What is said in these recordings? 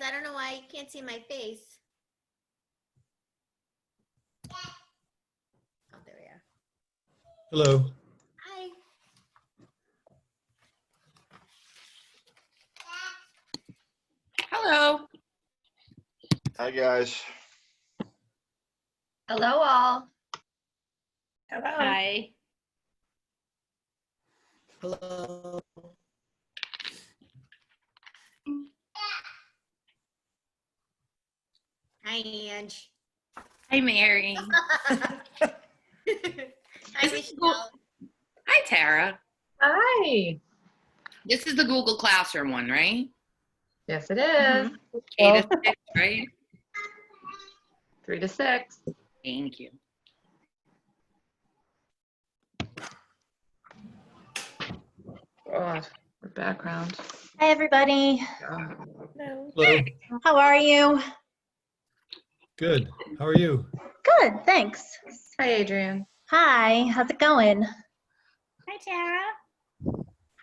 I don't know why you can't see my face. Oh, there we are. Hello. Hi. Hello. Hi, guys. Hello, all. Hello. Hi. Hello. Hi, Ange. Hi, Mary. Hi, This is Michelle. Hi, Tara. Hi. This is the Google Classroom one, right? Yes, it is. 8 to 6, right? 3 to 6. Thank you. God, the background. Hi, everybody. Hello. How are you? Good. How are you? Good, thanks. Hi, Adrian. Hi, how's it going? Hi, Tara.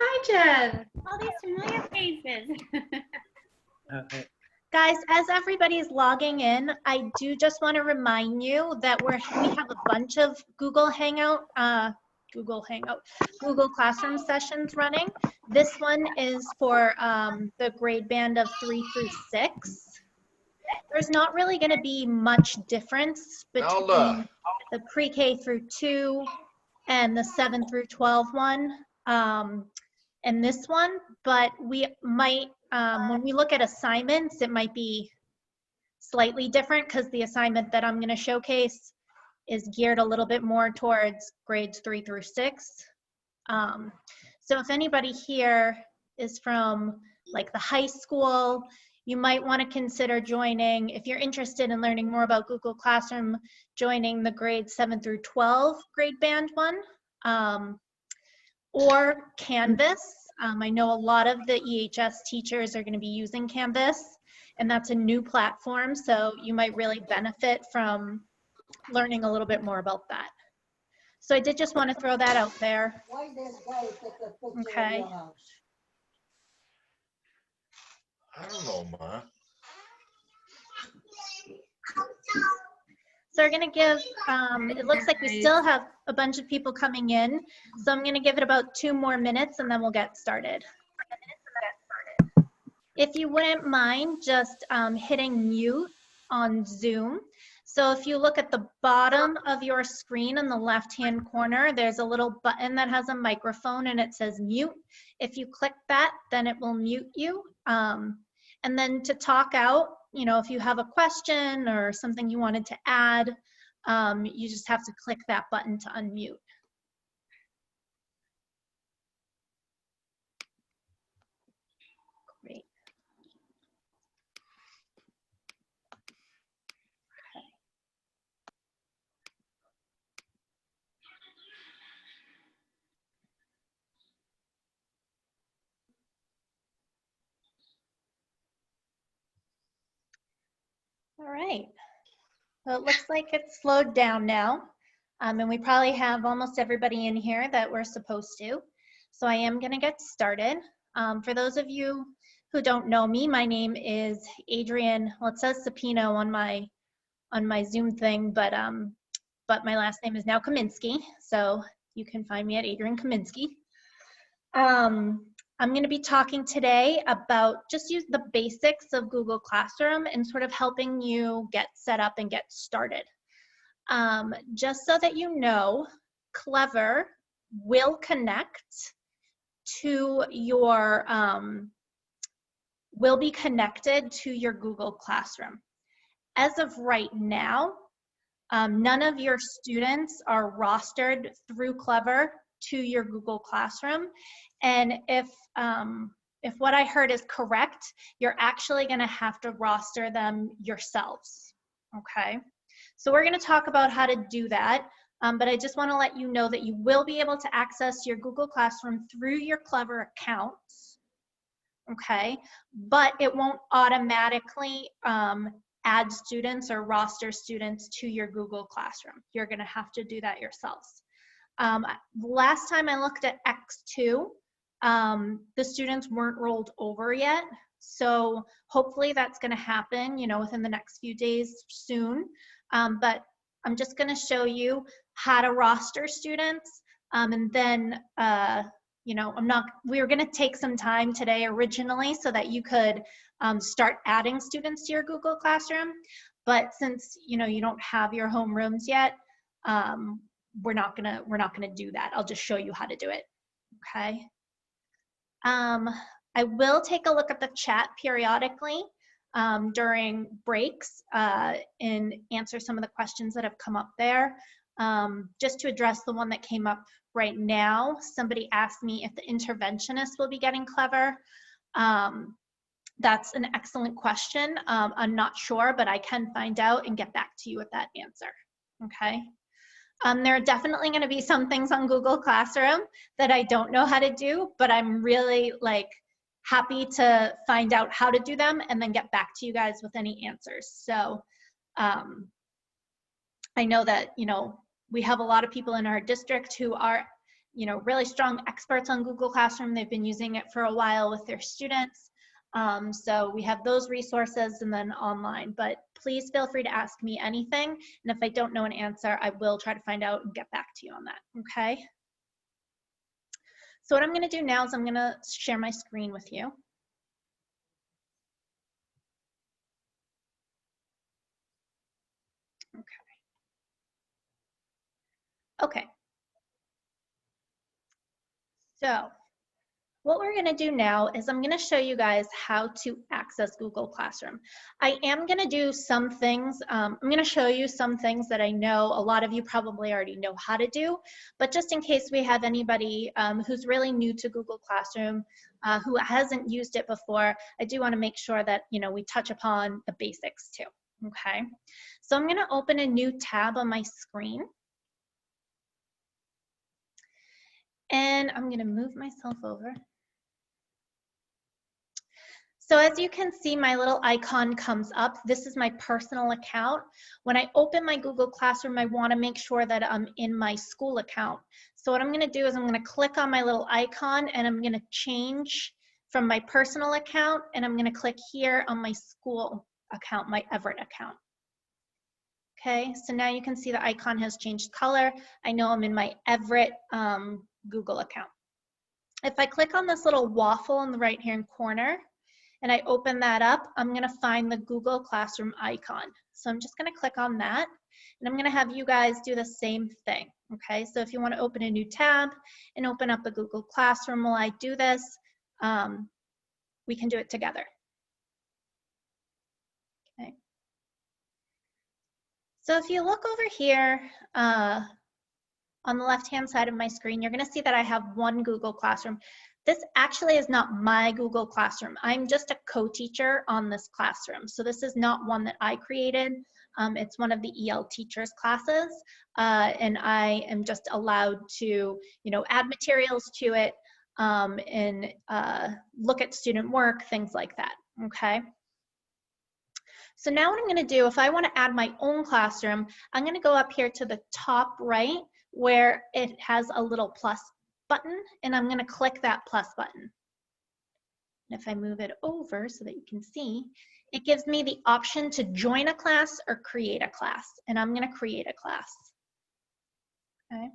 Hi, Jen. All these familiar faces. Guys, as everybody's logging in, I do just want to remind you that we have a bunch of Google Classroom sessions running. This one is for the grade band of 3 through 6. There's not really going to be much difference between the pre-K through 2 and the 7 through 12 one and this one, but we might, when we look at assignments, it might be slightly different because the assignment that I'm going to showcase is geared a little bit more towards grades 3 through 6. So if anybody here is from like the high school, you might want to consider joining, if you're interested in learning more about Google Classroom, joining the grades 7 through 12 grade band one, or Canvas. I know a lot of the EHS teachers are going to be using Canvas, and that's a new platform, so you might really benefit from learning a little bit more about that. So I did just want to throw that out there. Okay. I don't know, Ma. So we're gonna give, it looks like we still have a bunch of people coming in. So I'm gonna give it about 2 more minutes and then we'll get started. If you wouldn't mind just hitting mute on Zoom. So if you look at the bottom of your screen in the left-hand corner, there's a little button that has a microphone and it says mute. If you click that, then it will mute you. And then to talk out, you know, if you have a question or something you wanted to add, you just have to click that button to unmute. Great. All right. So it looks like it's slowed down now. And we probably have almost everybody in here that we're supposed to. So I am going to get started. For those of you who don't know me, my name is Adrian. Well, it says Sapino on my Zoom thing, but my last name is now Kaminsky. So you can find me at Adrian Kaminsky. I'm going to be talking today about just use the basics of Google Classroom and sort of helping you get set up and get started. Just so that you know, Clever will connect to your, will be connected to your Google Classroom. As of right now, none of your students are rostered through Clever to your Google Classroom. And if what I heard is correct, you're actually going to have to roster them yourselves, okay? So we're going to talk about how to do that, but I just want to let you know that you will be able to access your Google Classroom through your Clever accounts, okay? But it won't automatically add students or roster students to your Google Classroom. You're going to have to do that yourselves. Last time I looked at X2, the students weren't rolled over yet. So hopefully that's going to happen, you know, within the next few days soon. But I'm just going to show you how to roster students. And then, you know, we were going to take some time today originally so that you could start adding students to your Google Classroom. But since, you know, you don't have your homerooms yet, we're not gonna do that. I'll just show you how to do it, okay? I will take a look at the chat periodically during breaks and answer some of the questions that have come up there. Just to address the one that came up right now, somebody asked me if the interventionist will be getting clever. That's an excellent question. I'm not sure, but I can find out and get back to you with that answer, okay? There are definitely going to be some things on Google Classroom that I don't know how to do, but I'm really like happy to find out how to do them and then get back to you guys with any answers. So I know that, you know, we have a lot of people in our district who are, you know, really strong experts on Google Classroom. They've been using it for a while with their students. So we have those resources and then online, but please feel free to ask me anything. And if I don't know an answer, I will try to find out and get back to you on that, okay? So what I'm gonna do now is I'm gonna share my screen with you. Okay. So what we're gonna do now is I'm gonna show you guys how to access Google Classroom. I am gonna do some things, I'm gonna show you some things that I know a lot of you probably already know how to do, but just in case we have anybody who's really new to Google Classroom, who hasn't used it before, I do wanna make sure that, you know, we touch upon the basics too, okay? So I'm gonna open a new tab on my screen. And I'm gonna move myself over. So as you can see, my little icon comes up. This is my personal account. When I open my Google Classroom, I want to make sure that I'm in my school account. So what I'm going to do is I'm going to click on my little icon and I'm going to change from my personal account and I'm going to click here on my school account, my Everett account. Okay, so now you can see the icon has changed color. I know I'm in my Everett Google account. If I click on this little waffle in the right-hand corner, and I open that up, I'm gonna find the Google Classroom icon. So I'm just gonna click on that, and I'm gonna have you guys do the same thing, okay? So if you wanna open a new tab and open up the Google Classroom while I do this, we can do it together. Okay. So if you look over here, on the left-hand side of my screen, you're gonna see that I have one Google Classroom. This actually is not my Google Classroom. I'm just a co-teacher on this classroom. So this is not one that I created. It's one of the EL teachers classes. And I am just allowed to, you know, add materials to it and look at student work, things like that, okay? So now what I'm gonna do, if I wanna add my own classroom, I'm gonna go up here to the top right where it has a little plus button, and I'm gonna click that plus button. And if I move it over so that you can see, it gives me the option to join a class or create a class, and I'm gonna create a class, okay?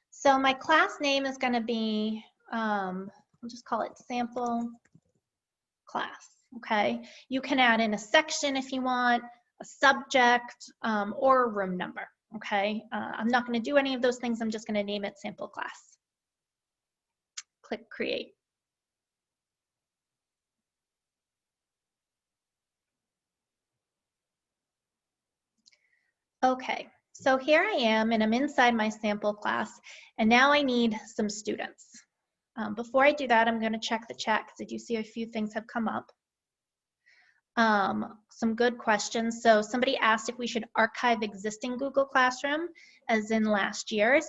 So my class name is gonna be, I'll just call it sample class, okay? You can add in a section if you want, a subject, or a room number, okay? I'm not gonna do any of those things. I'm just gonna name it sample class. Click create. Okay, so here I am and I'm inside my sample class and now I need some students. Before I do that, I'm gonna check the chat because I do see a few things have come up. Some good questions. So somebody asked if we should archive existing Google Classroom as in last year's.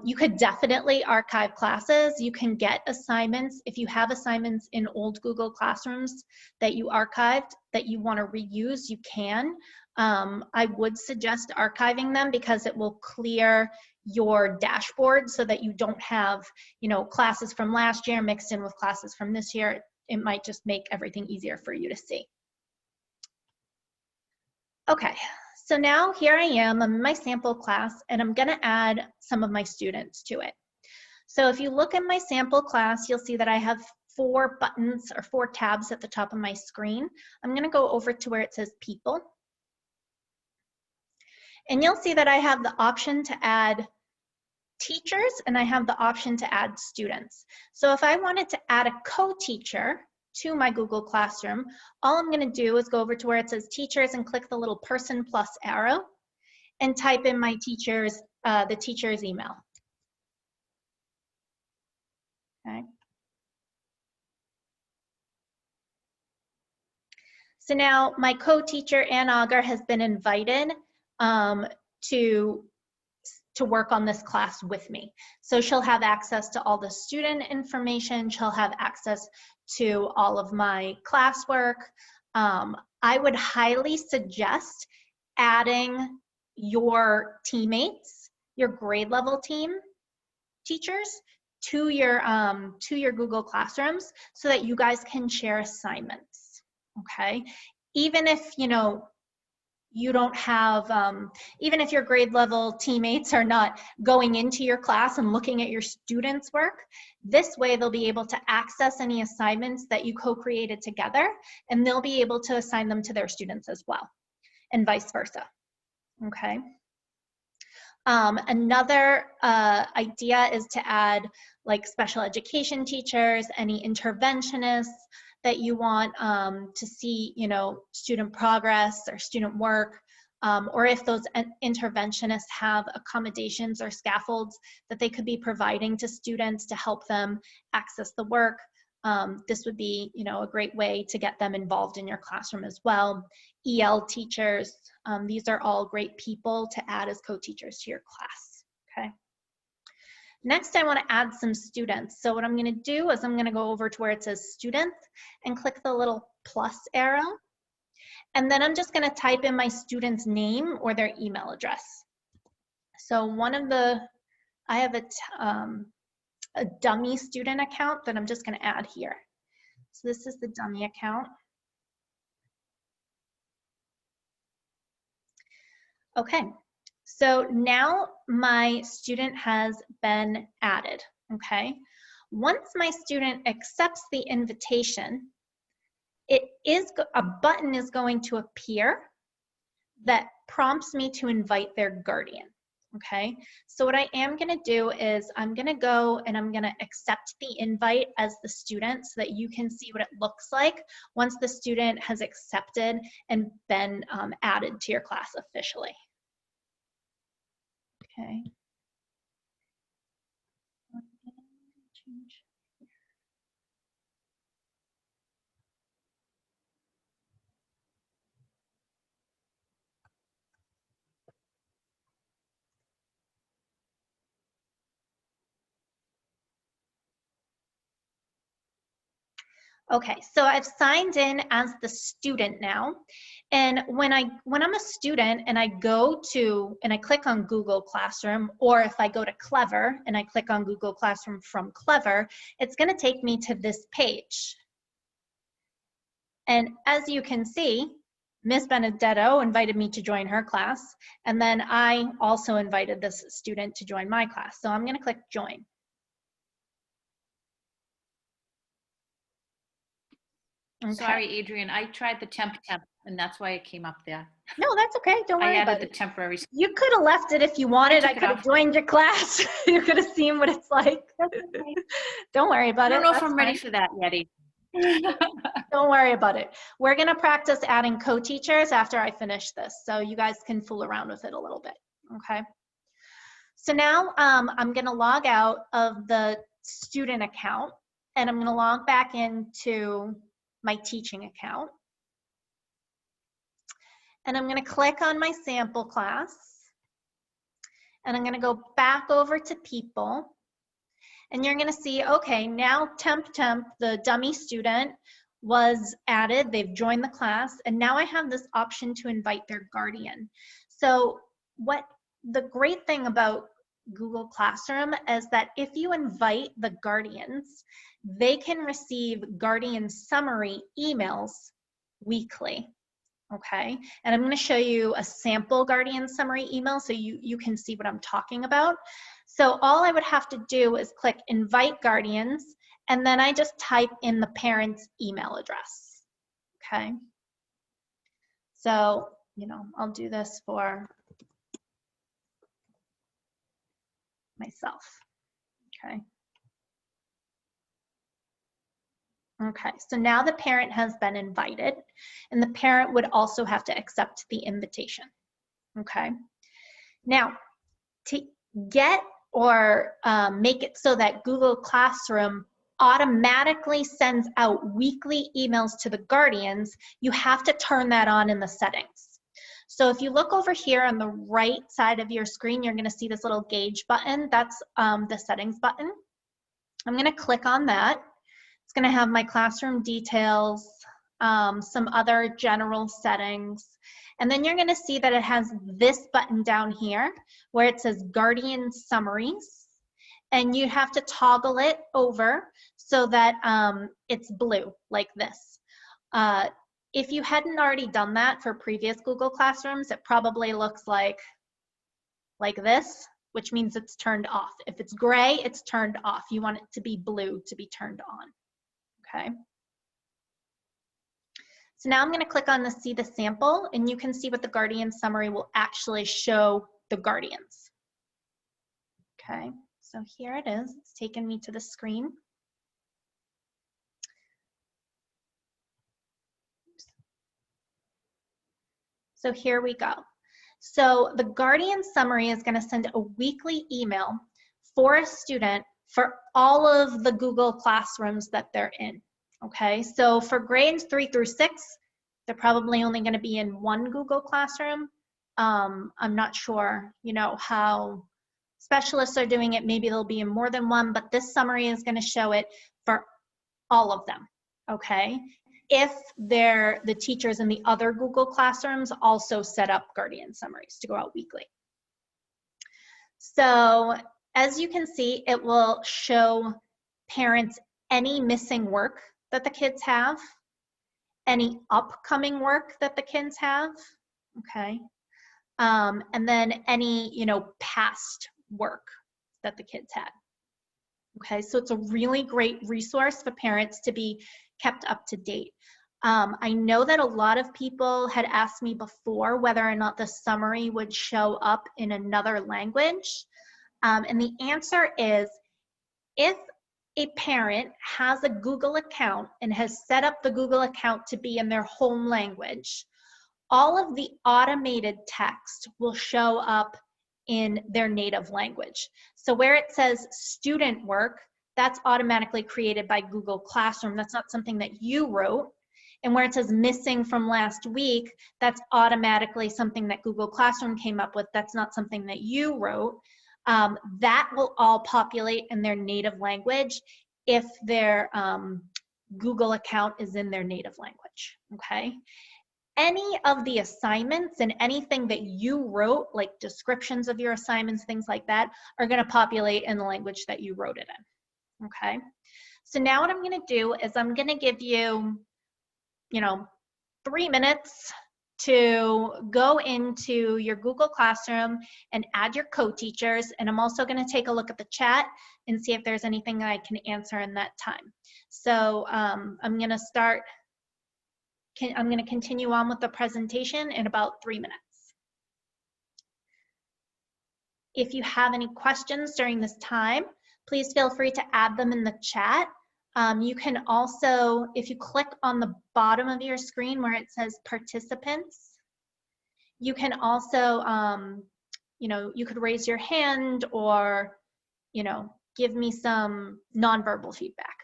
You could definitely archive classes. You can get assignments. If you have assignments in old Google Classrooms that you archived that you want to reuse, you can. I would suggest archiving them because it will clear your dashboard so that you don't have, you know, classes from last year mixed in with classes from this year. It might just make everything easier for you to see. Okay, so now here I am, I'm in my sample class, and I'm gonna add some of my students to it. So if you look at my sample class, you'll see that I have 4 buttons or 4 tabs at the top of my screen. I'm gonna go over to where it says People. And you'll see that I have the option to add teachers and I have the option to add students. So if I wanted to add a co-teacher to my Google Classroom, all I'm gonna do is go over to where it says teachers and click the little person plus arrow and type in my teacher's, the teacher's email. Okay. So now my co-teacher, Ann Auger, has been invited to work on this class with me. So she'll have access to all the student information. She'll have access to all of my classwork. I would highly suggest adding your teammates, your grade level team teachers to your Google Classrooms so that you guys can share assignments, okay? Even if, you know, you don't have, even if your grade level teammates are not going into your class and looking at your students' work, this way they'll be able to access any assignments that you co-created together, and they'll be able to assign them to their students as well, and vice versa, okay? Another idea is to add like special education teachers, any interventionists that you want to see, you know, student progress or student work, or if those interventionists have accommodations or scaffolds that they could be providing to students to help them access the work. This would be, you know, a great way to get them involved in your classroom as well. EL teachers, these are all great people to add as co-teachers to your class, okay? Next, I want to add some students. So what I'm going to do is I'm going to go over to where it says students and click the little plus arrow. And then I'm just going to type in my student's name or their email address. So I have a dummy student account that I'm just going to add here. So this is the dummy account. Okay. So now my student has been added, okay? Once my student accepts the invitation, a button is going to appear that prompts me to invite their guardian, okay? So what I am gonna do is I'm gonna go and I'm gonna accept the invite as the student so that you can see what it looks like once the student has accepted and been added to your class officially. Okay. Okay, so I've signed in as the student now. And when I'm a student and I click on Google Classroom, or if I go to Clever and I click on Google Classroom from Clever, it's gonna take me to this page. And as you can see, Ms. Benedetto invited me to join her class, and then I also invited this student to join my class. So I'm gonna click join. Okay. Sorry, Adrian, I tried the temp, and that's why it came up there. No, that's okay. Don't worry I about added the it. temporary. You could have left it if you wanted. I took it could have off. joined your class. You could have seen what it's like. Don't worry about I it. don't know if That's I'm ready fine. for that yet. Adrian. Don't worry about it. We're going to practice adding co-teachers after I finish this, so you guys can fool around with it a little bit, okay? So now I'm going to log out of the student account, and I'm going to log back into my teaching account. And I'm going to click on my sample class, and I'm going to go back over to people, and you're going to see, okay, now temp, the dummy student was added, they've joined the class, and now I have this option to invite their guardian. So what the great thing about Google Classroom is that if you invite the guardians, they can receive guardian summary emails weekly. Okay, and I'm going to show you a sample guardian summary email so you can see what I'm talking about. So all I would have to do is click invite guardians, and then I just type in the parent's email address. Okay, so I'll do this for myself. Okay. Okay, so now the parent has been invited, and the parent would also have to accept the invitation. Okay, now to get or make it so that Google Classroom automatically sends out weekly emails to the guardians, you have to turn that on in the settings. So if you look over here on the right side of your screen, you're going to see this little gauge button. That's the settings button. I'm going to click on that. It's going to have my classroom details, some other general settings, and then you're going to see that it has this button down here where it says Guardian Summaries, and you have to toggle it over so that it's blue like this. If you hadn't already done that for previous Google Classrooms, it probably looks like this, which means it's turned off. If it's gray, it's turned off. You want it to be blue to be turned on. Okay. So now I'm going to click on the see the sample, and you can see what the guardian summary will actually show the guardians. Okay, so here it is. It's taken me to the screen. So here we go. So the guardian summary is going to send a weekly email for a student for all of the Google Classrooms that they're in. Okay, so for grades 3 through 6, they're probably only going to be in one Google Classroom. I'm not sure, how specialists are doing it. Maybe they'll be in more than one, but this summary is going to show it for all of them. Okay, if the teachers in the other Google Classrooms also set up guardian summaries to go out weekly. So as you can see, it will show parents any missing work that the kids have, any upcoming work that the kids have, okay, and then any, past work that the kids had. Okay, so it's a really great resource for parents to be kept up to date. I know that a lot of people had asked me before whether or not the summary would show up in another language. And the answer is, if a parent has a Google account and has set up the Google account to be in their home language, all of the automated text will show up in their native language. So where it says student work, that's automatically created by Google Classroom. That's not something that you wrote. And where it says missing from last week, that's automatically something that Google Classroom came up with. That's not something that you wrote. That will all populate in their native language if their Google account is in their native language, okay? Any of the assignments and anything that you wrote, like descriptions of your assignments, things like that, are gonna populate in the language that you wrote it in, okay? So now what I'm gonna do is I'm gonna give you, 3 minutes to go into your Google Classroom and add your co-teachers, and I'm also going to take a look at the chat and see if there's anything that I can answer in that time. So I'm going to continue on with the presentation in about 3 minutes. If you have any questions during this time, please feel free to add them in the chat. You can also, if you click on the bottom of your screen where it says participants, you can also, you could raise your hand or, give me some nonverbal feedback.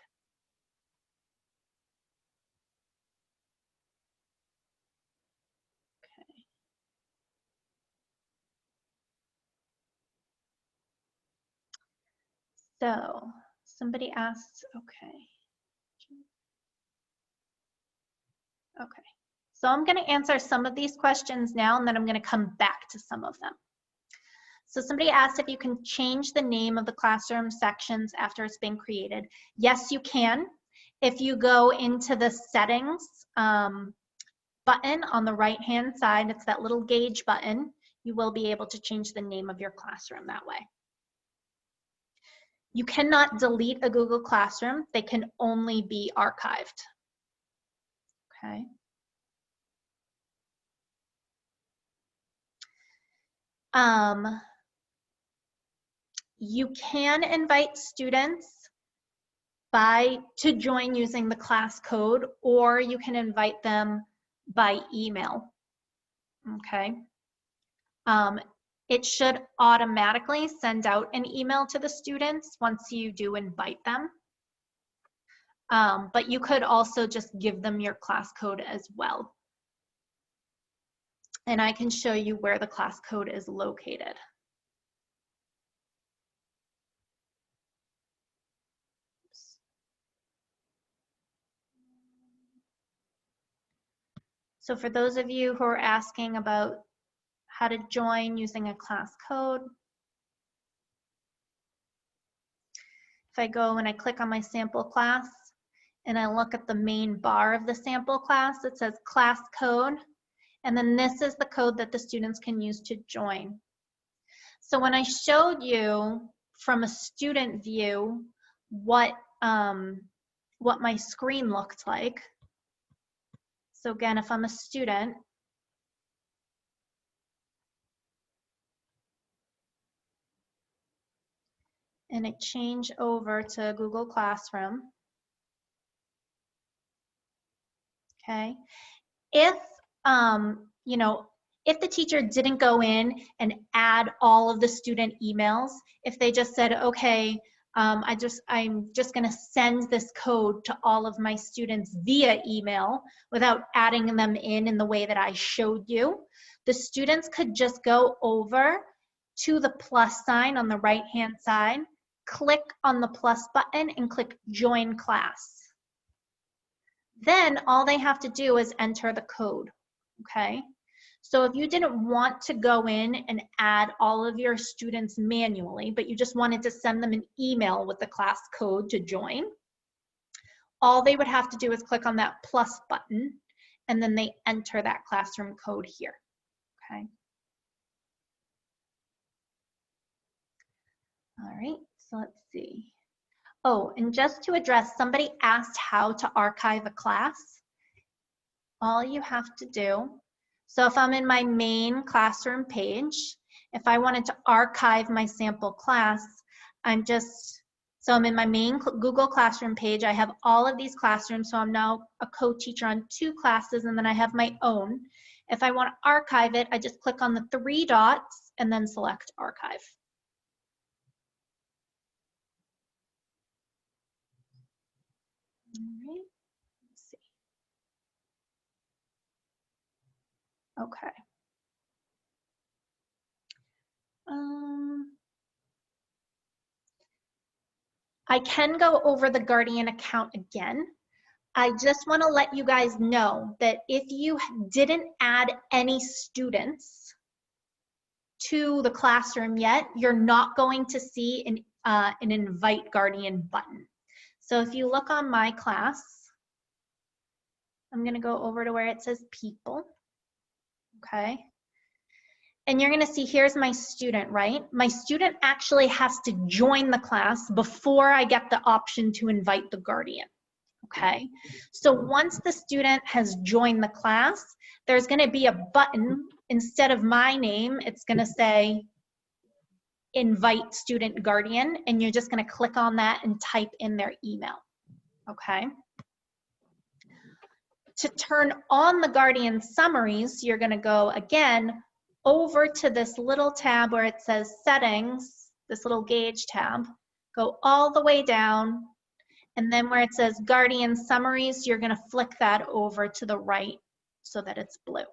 Okay. So somebody asked, okay. Okay, so I'm going to answer some of these questions now, and then I'm going to come back to some of them. So somebody asked if you can change the name of the classroom sections after it's been created. Yes, you can. If you go into the settings button on the right-hand side, it's that little gauge button, you will be able to change the name of your classroom that way. You cannot delete a Google Classroom. They can only be archived. Okay. You can invite students to join using the class code, or you can invite them by email. Okay. It should automatically send out an email to the students once you do invite them. But you could also just give them your class code as well. And I can show you where the class code is located. So for those of you who are asking about how to join using a class code, if I go and I click on my sample class and I look at the main bar of the sample class, it says class code, and then this is the code that the students can use to join. So when I showed you from a student view what my screen looked like, so again, if I'm a student, and I change over to Google Classroom, okay, if if the teacher didn't go in and add all of the student emails, if they just said, okay, I'm just going to send this code to all of my students via email without adding them in the way that I showed you, the students could just go over to the plus sign on the right-hand side, click on the plus button and click join class. Then all they have to do is enter the code, okay? So if you didn't want to go in and add all of your students manually, but you just wanted to send them an email with the class code to join, all they would have to do is click on that plus button, and then they enter that classroom code here, okay? All right, so let's see. Oh, and just to address, somebody asked how to archive a class. All you have to do, so if I'm in my main classroom page, if I wanted to archive my sample class, I'm in my main Google Classroom page. I have all of these classrooms, so I'm now a co-teacher on 2 classes, and then I have my own. If I want to archive it, I just click on the 3 dots and then select archive. All right, let's see. Okay. I can go over the Guardian account again. I just want to let you guys know that if you didn't add any students to the classroom yet, you're not going to see an invite Guardian button. So if you look on my class, I'm going to go over to where it says people, okay? And you're going to see here's my student, right? My student actually has to join the class before I get the option to invite the Guardian, okay? So once the student has joined the class, there's going to be a button. Instead of my name, it's going to say invite student Guardian, and you're just going to click on that and type in their email, okay? To turn on the Guardian summaries, you're going to go again over to this little tab where it says settings, this little gauge tab, go all the way down, and then where it says Guardian summaries, you're going to flick that over to the right so that it's blue,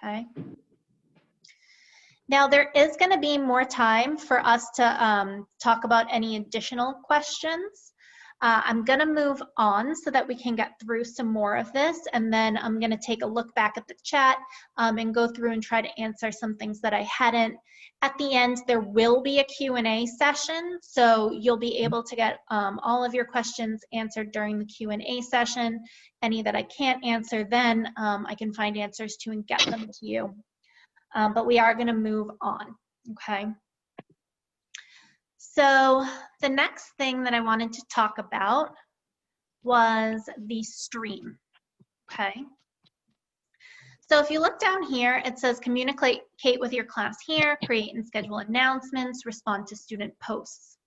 okay? Now there is going to be more time for us to talk about any additional questions. I'm going to move on so that we can get through some more of this, and then I'm going to take a look back at the chat and go through and try to answer some things that I hadn't. At the end, there will be a Q&A session, so you'll be able to get all of your questions answered during the Q&A session. Any that I can't answer then, I can find answers to and get them to you. But we are going to move on, okay? So the next thing that I wanted to talk about was the stream, okay? So if you look down here, it says communicate with your class here, create and schedule announcements, respond to student posts.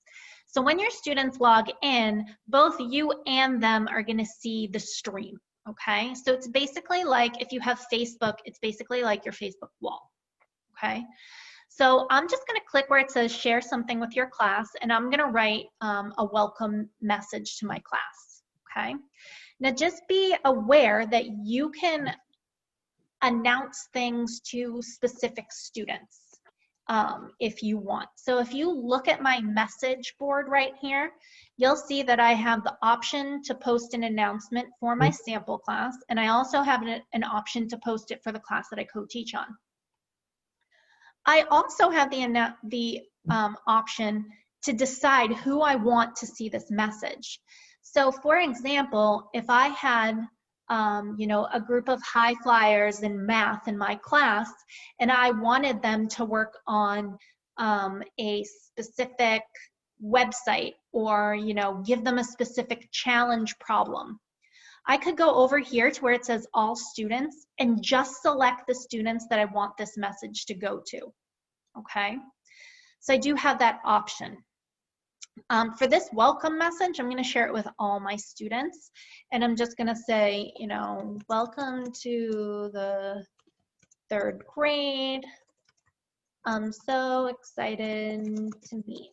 So when your students log in, both you and them are gonna see the stream, okay? So it's basically like, if you have Facebook, it's basically like your Facebook wall, okay? So I'm just gonna click where it says share something with your class, and I'm gonna write a welcome message to my class, okay? Now just be aware that you can announce things to specific students if you want. So if you look at my message board right here, you'll see that I have the option to post an announcement for my sample class, and I also have an option to post it for the class that I co-teach on. I also have the option to decide who I want to see this message. So for example, if I had you know, a group of high flyers in math in my class, and I wanted them to work on a specific website, or, you know, give them a specific challenge problem, I could go over here to where it says all students and just select the students that I want this message to go to, okay? So I do have that option. For this welcome message, I'm going to share it with all my students, and I'm just going to say, you know, welcome to the 3rd grade. I'm so excited to meet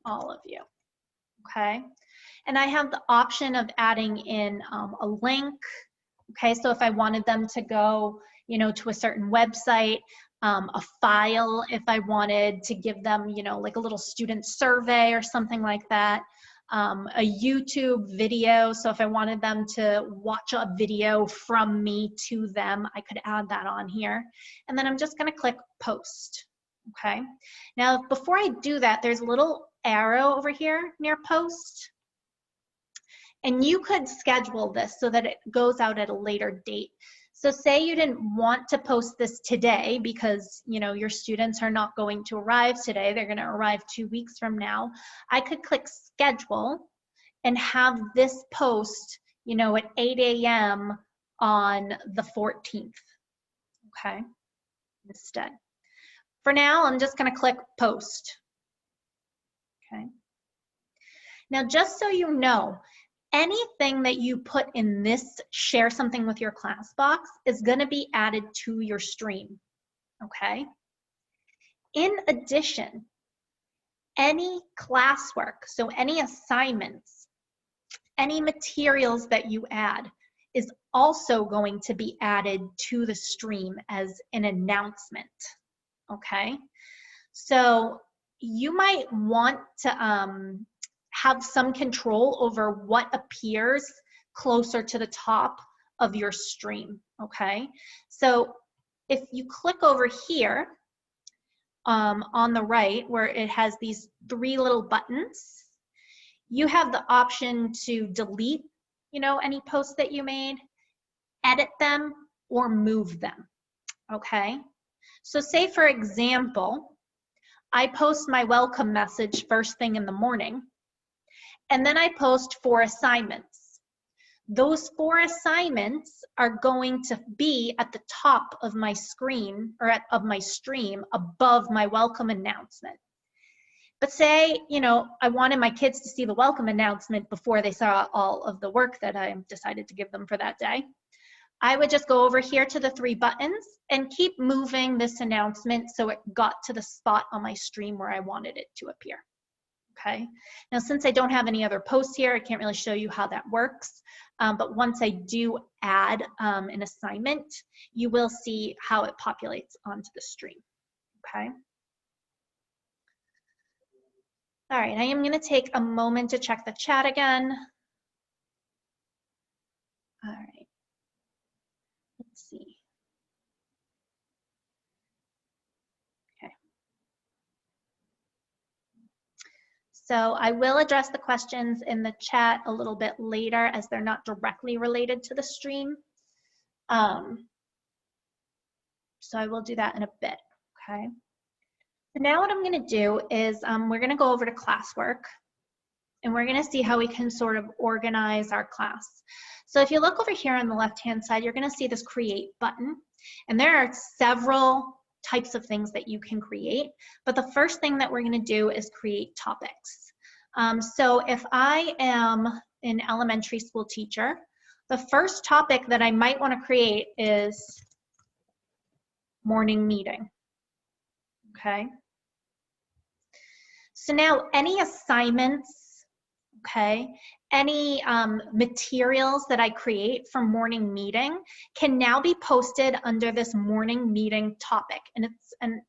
all of you, okay? And I have the option of adding in a link, okay? So if I wanted them to go, you know, to a certain website, a file if I wanted to give them, you know, like a little student survey or something like that, a YouTube video. So if I wanted them to watch a video from me to them, I could add that on here. And then I'm just going to click post, okay? Now, before I do that, there's a little arrow over here near post. And you could schedule this so that it goes out at a later date. So say you didn't want to post this today because, you know, your students are not going to arrive today. They're going to arrive 2 weeks from now. I could click schedule and have this post, you know, at 8 a.m. on the 14th, okay, instead. For now, I'm just going to click post, okay. Now, just so you know, anything that you put in this share something with your class box is going to be added to your stream, okay? In addition, any classwork, so any assignments, any materials that you add is also going to be added to the stream as an announcement, okay? So you might want to have some control over what appears closer to the top of your stream, okay? So if you click over here on the right where it has these 3 little buttons, you have the option to delete, you know, any posts that you made, edit them, or move them, okay? So say, for example, I post my welcome message first thing in the morning, and then I post 4 assignments. Those 4 assignments are going to be at the top of my screen, or of my stream, above my welcome announcement. But say, you know, I wanted my kids to see the welcome announcement before they saw all of the work that I decided to give them for that day. I would just go over here to the 3 buttons and keep moving this announcement so it got to the spot on my stream where I wanted it to appear. Okay. Now, since I don't have any other posts here, I can't really show you how that works. But once I do add an assignment, you will see how it populates onto the stream. Okay. All right, I am going to take a moment to check the chat again. All right, let's see. Okay. So I will address the questions in the chat a little bit later as they're not directly related to the stream. So I will do that in a bit, okay? So now what I'm gonna do is we're gonna go over to classwork and we're gonna see how we can sort of organize our class. So if you look over here on the left-hand side, you're gonna see this create button. And there are several types of things that you can create. But the first thing that we're gonna do is create topics. So if I am an elementary school teacher, the first topic that I might wanna create is morning meeting, okay? So now any assignments, okay, any materials that I create for morning meeting can now be posted under this morning meeting topic. And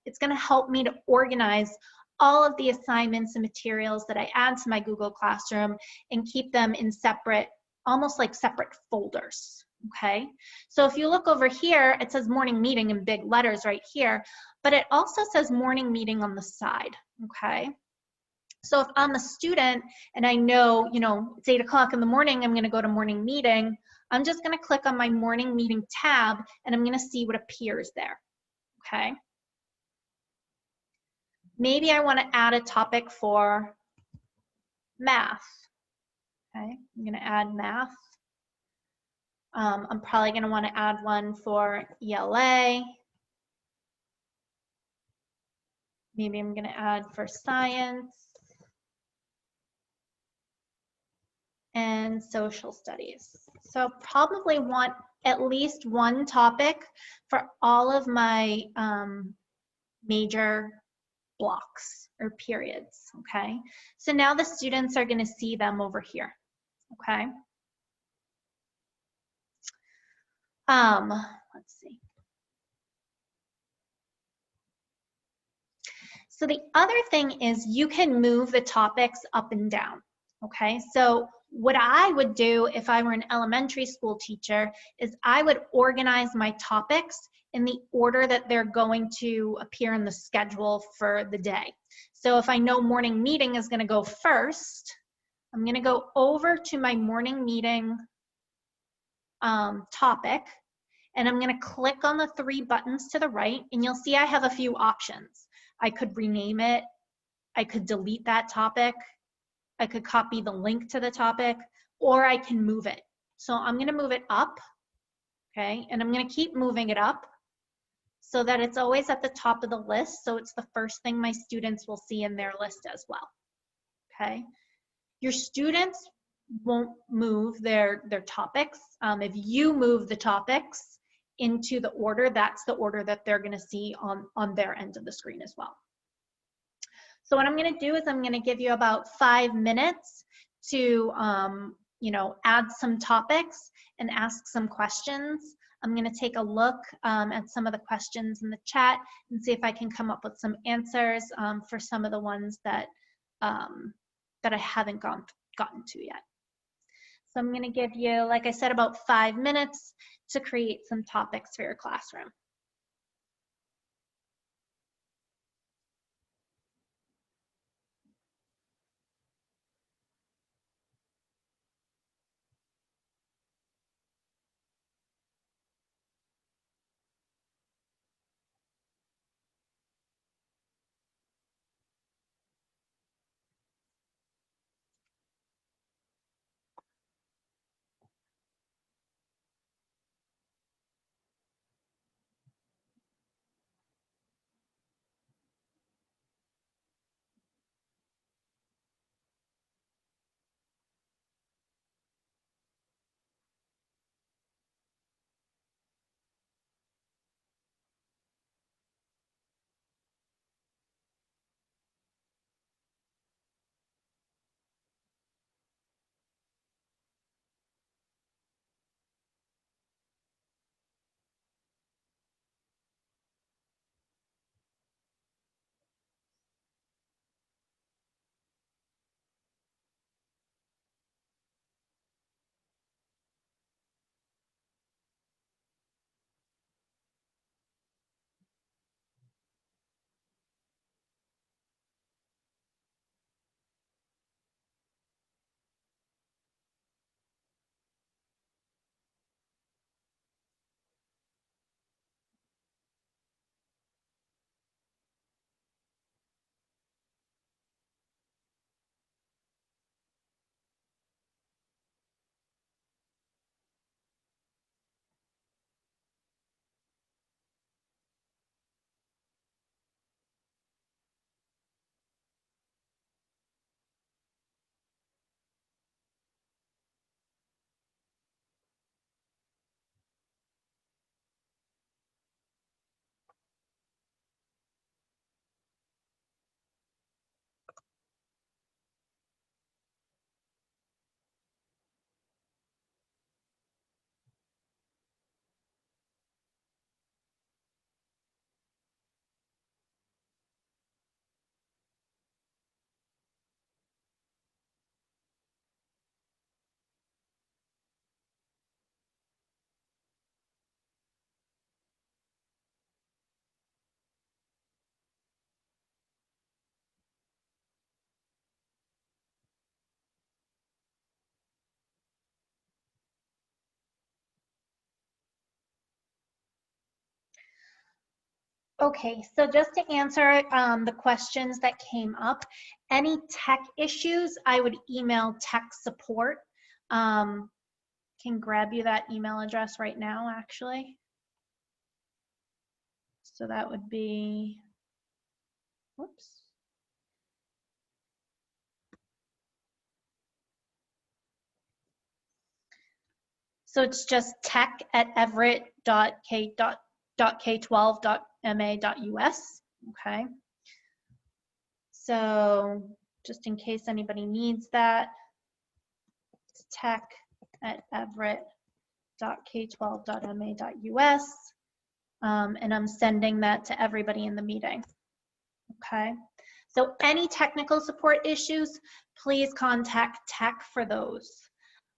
it's gonna help me to organize all of the assignments and materials that I add to my Google Classroom and keep them in separate, almost like separate folders. Okay, so if you look over here, it says morning meeting in big letters right here, but it also says morning meeting on the side, okay? So if I'm a student and I know, it's 8 o'clock in the morning, I'm gonna go to morning meeting, I'm just gonna click on my morning meeting tab and I'm gonna see what appears there, okay? Maybe I wanna add a topic for math, okay? I'm gonna add math. I'm probably going to want to add one for ELA. Maybe I'm going to add for science and social studies. So probably want at least one topic for all of my major blocks or periods, okay? So now the students are going to see them over here, okay? Let's see. So the other thing is you can move the topics up and down, okay? So what I would do if I were an elementary school teacher is I would organize my topics in the order that they're going to appear in the schedule for the day. So if I know morning meeting is gonna go first, I'm gonna go over to my morning meeting topic, and I'm gonna click on the 3 buttons to the right, and you'll see I have a few options. I could rename it, I could delete that topic, I could copy the link to the topic, or I can move it. So I'm gonna move it up, okay? And I'm gonna keep moving it up so that it's always at the top of the list, so it's the first thing my students will see in their list as well, okay? Your students won't move their topics. If you move the topics into the order, that's the order that they're gonna see on their end of the screen as well. So what I'm gonna do is I'm gonna give you about 5 minutes to add some topics and ask some questions. I'm gonna take a look at some of the questions in the chat and see if I can come up with some answers for some of the ones that I haven't gotten to yet. So I'm gonna give you, like I said, about 5 minutes to create some topics for your classroom. Okay, so just to answer the questions that came up, any tech issues, I would email tech support. Can grab you that email address right now, actually. So that would be, whoops. So it's just tech@everett.k12.ma.us. Okay. So just in case anybody needs that, it's tech@everett.k12.ma.us. And I'm sending that to everybody in the meeting. Okay. So any technical support issues, please contact tech for those.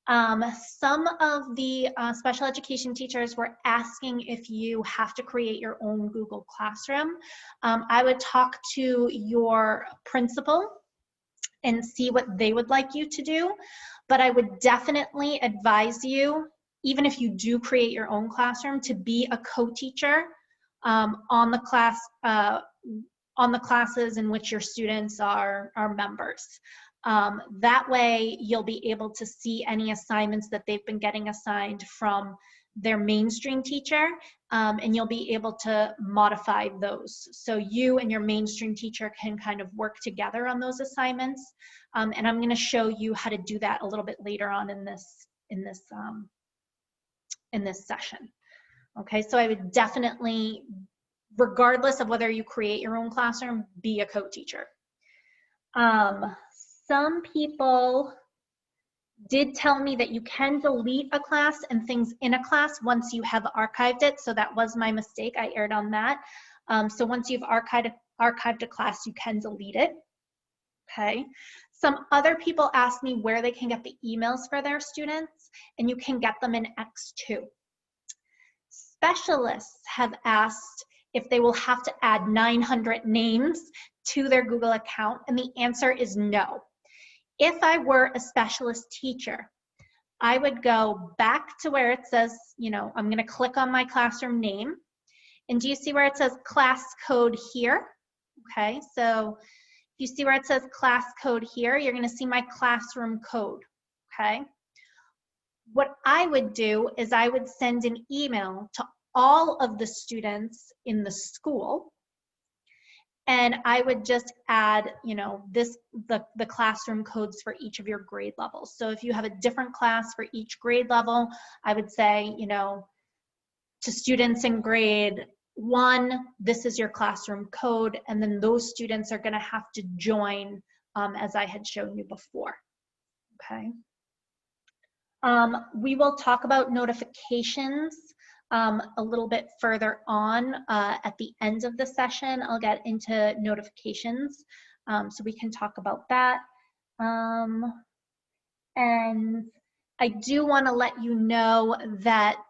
Some of the special education teachers were asking if you have to create your own Google Classroom. I would talk to your principal and see what they would like you to do, but I would definitely advise you, even if you do create your own classroom, to be a co-teacher on the classes in which your students are members. That way you'll be able to see any assignments that they've been getting assigned from their mainstream teacher, and you'll be able to modify those. So you and your mainstream teacher can kind of work together on those assignments. And I'm gonna show you how to do that a little bit later on in this session. Okay, so I would definitely, regardless of whether you create your own classroom, be a co-teacher. Some people did tell me that you can delete a class and things in a class once you have archived it, so that was my mistake. I erred on that. So once you've archived a class, you can delete it. Okay. Some other people asked me where they can get the emails for their students, and you can get them in X2. Specialists have asked if they will have to add 900 names to their Google account, and the answer is no. If I were a specialist teacher, I would go back to where it says, you know, I'm going to click on my classroom name. And do you see where it says class code here? Okay, so if you see where it says class code here, you're going to see my classroom code. Okay. What I would do is I would send an email to all of the students in the school, and I would just add, you know, the classroom codes for each of your grade levels. So if you have a different class for each grade level, I would say, you know, to students in grade 1, this is your classroom code, and then those students are going to have to join as I had shown you before. Okay. We will talk about notifications a little bit further on at the end of the session. I'll get into notifications, so we can talk about that. And I do want to let you know that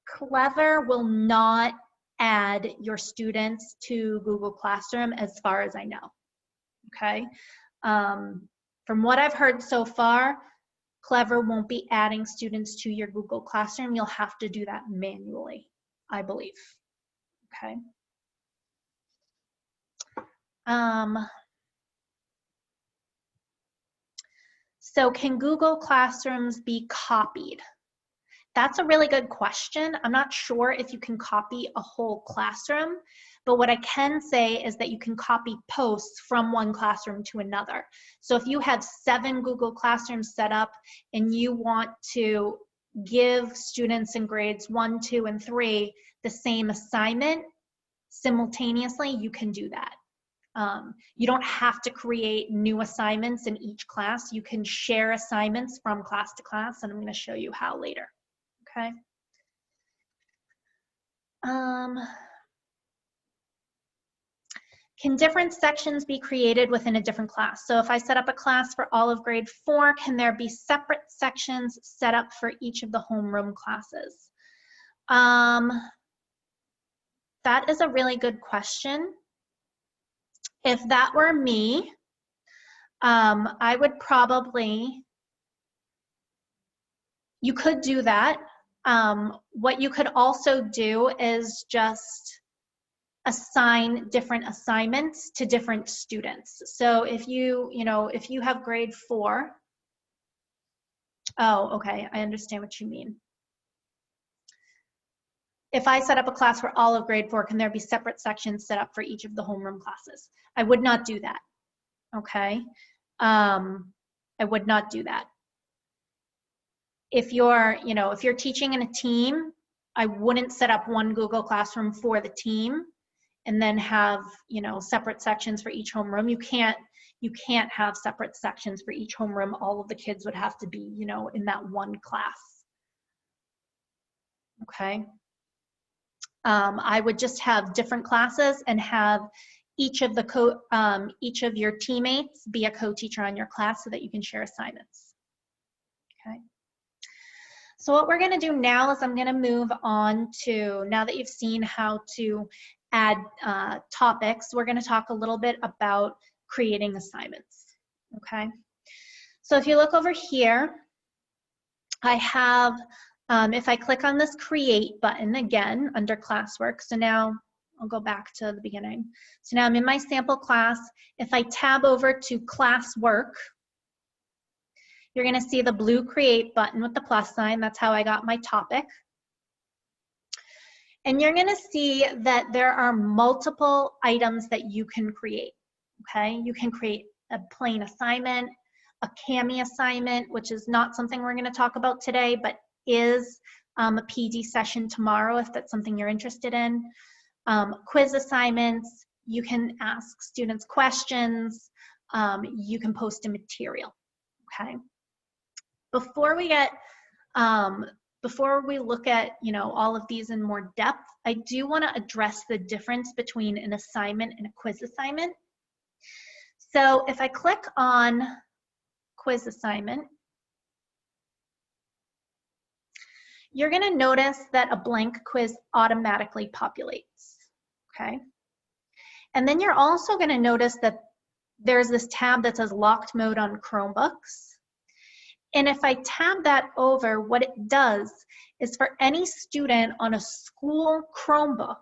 Clever will not add your students to Google Classroom as far as I know. Okay. From what I've heard so far, Clever won't be adding students to your Google Classroom. You'll have to do that manually, I believe. Okay. So can Google Classrooms be copied? That's a really good question. I'm not sure if you can copy a whole classroom, but what I can say is that you can copy posts from one classroom to another. So if you have 7 Google Classrooms set up and you want to give students in grades 1, 2, and 3 the same assignment simultaneously, you can do that. You don't have to create new assignments in each class. You can share assignments from class to class, and I'm going to show you how later. Okay. Can different sections be created within a different class? So if I set up a class for all of grade 4, can there be separate sections set up for each of the homeroom classes? That is a really good question. If that were me, I would probably, you could do that. What you could also do is just assign different assignments to different students. So if if you have grade 4, oh, okay, I understand what you mean. If I set up a class for all of grade 4, can there be separate sections set up for each of the homeroom classes? I would not do that, okay? I would not do that. If you're teaching in a team, I wouldn't set up one Google Classroom for the team and then have, separate sections for each homeroom. You can't have separate sections for each homeroom. All of the kids would have to be, in that one class. Okay. I would just have different classes and have each of your teammates be a co-teacher on your class so that you can share assignments. Okay. So what we're going to do now is I'm going to move on to, now that you've seen how to add topics, we're going to talk a little bit about creating assignments. Okay. So if you look over here, I have, if I click on this create button again under classwork, so now I'll go back to the beginning. So now I'm in my sample class. If I tab over to classwork, you're going to see the blue create button with the plus sign. That's how I got my topic. And you're going to see that there are multiple items that you can create. Okay, you can create a plain assignment, a Kami assignment, which is not something we're going to talk about today, but is a PD session tomorrow if that's something you're interested in. Quiz assignments, you can ask students questions, you can post a material. Okay. Before we look at all of these in more depth, I do want to address the difference between an assignment and a quiz assignment. So if I click on quiz assignment, you're going to notice that a blank quiz automatically populates. Okay. And then you're also going to notice that there's this tab that says locked mode on Chromebooks. And if I tab that over, what it does is for any student on a school Chromebook,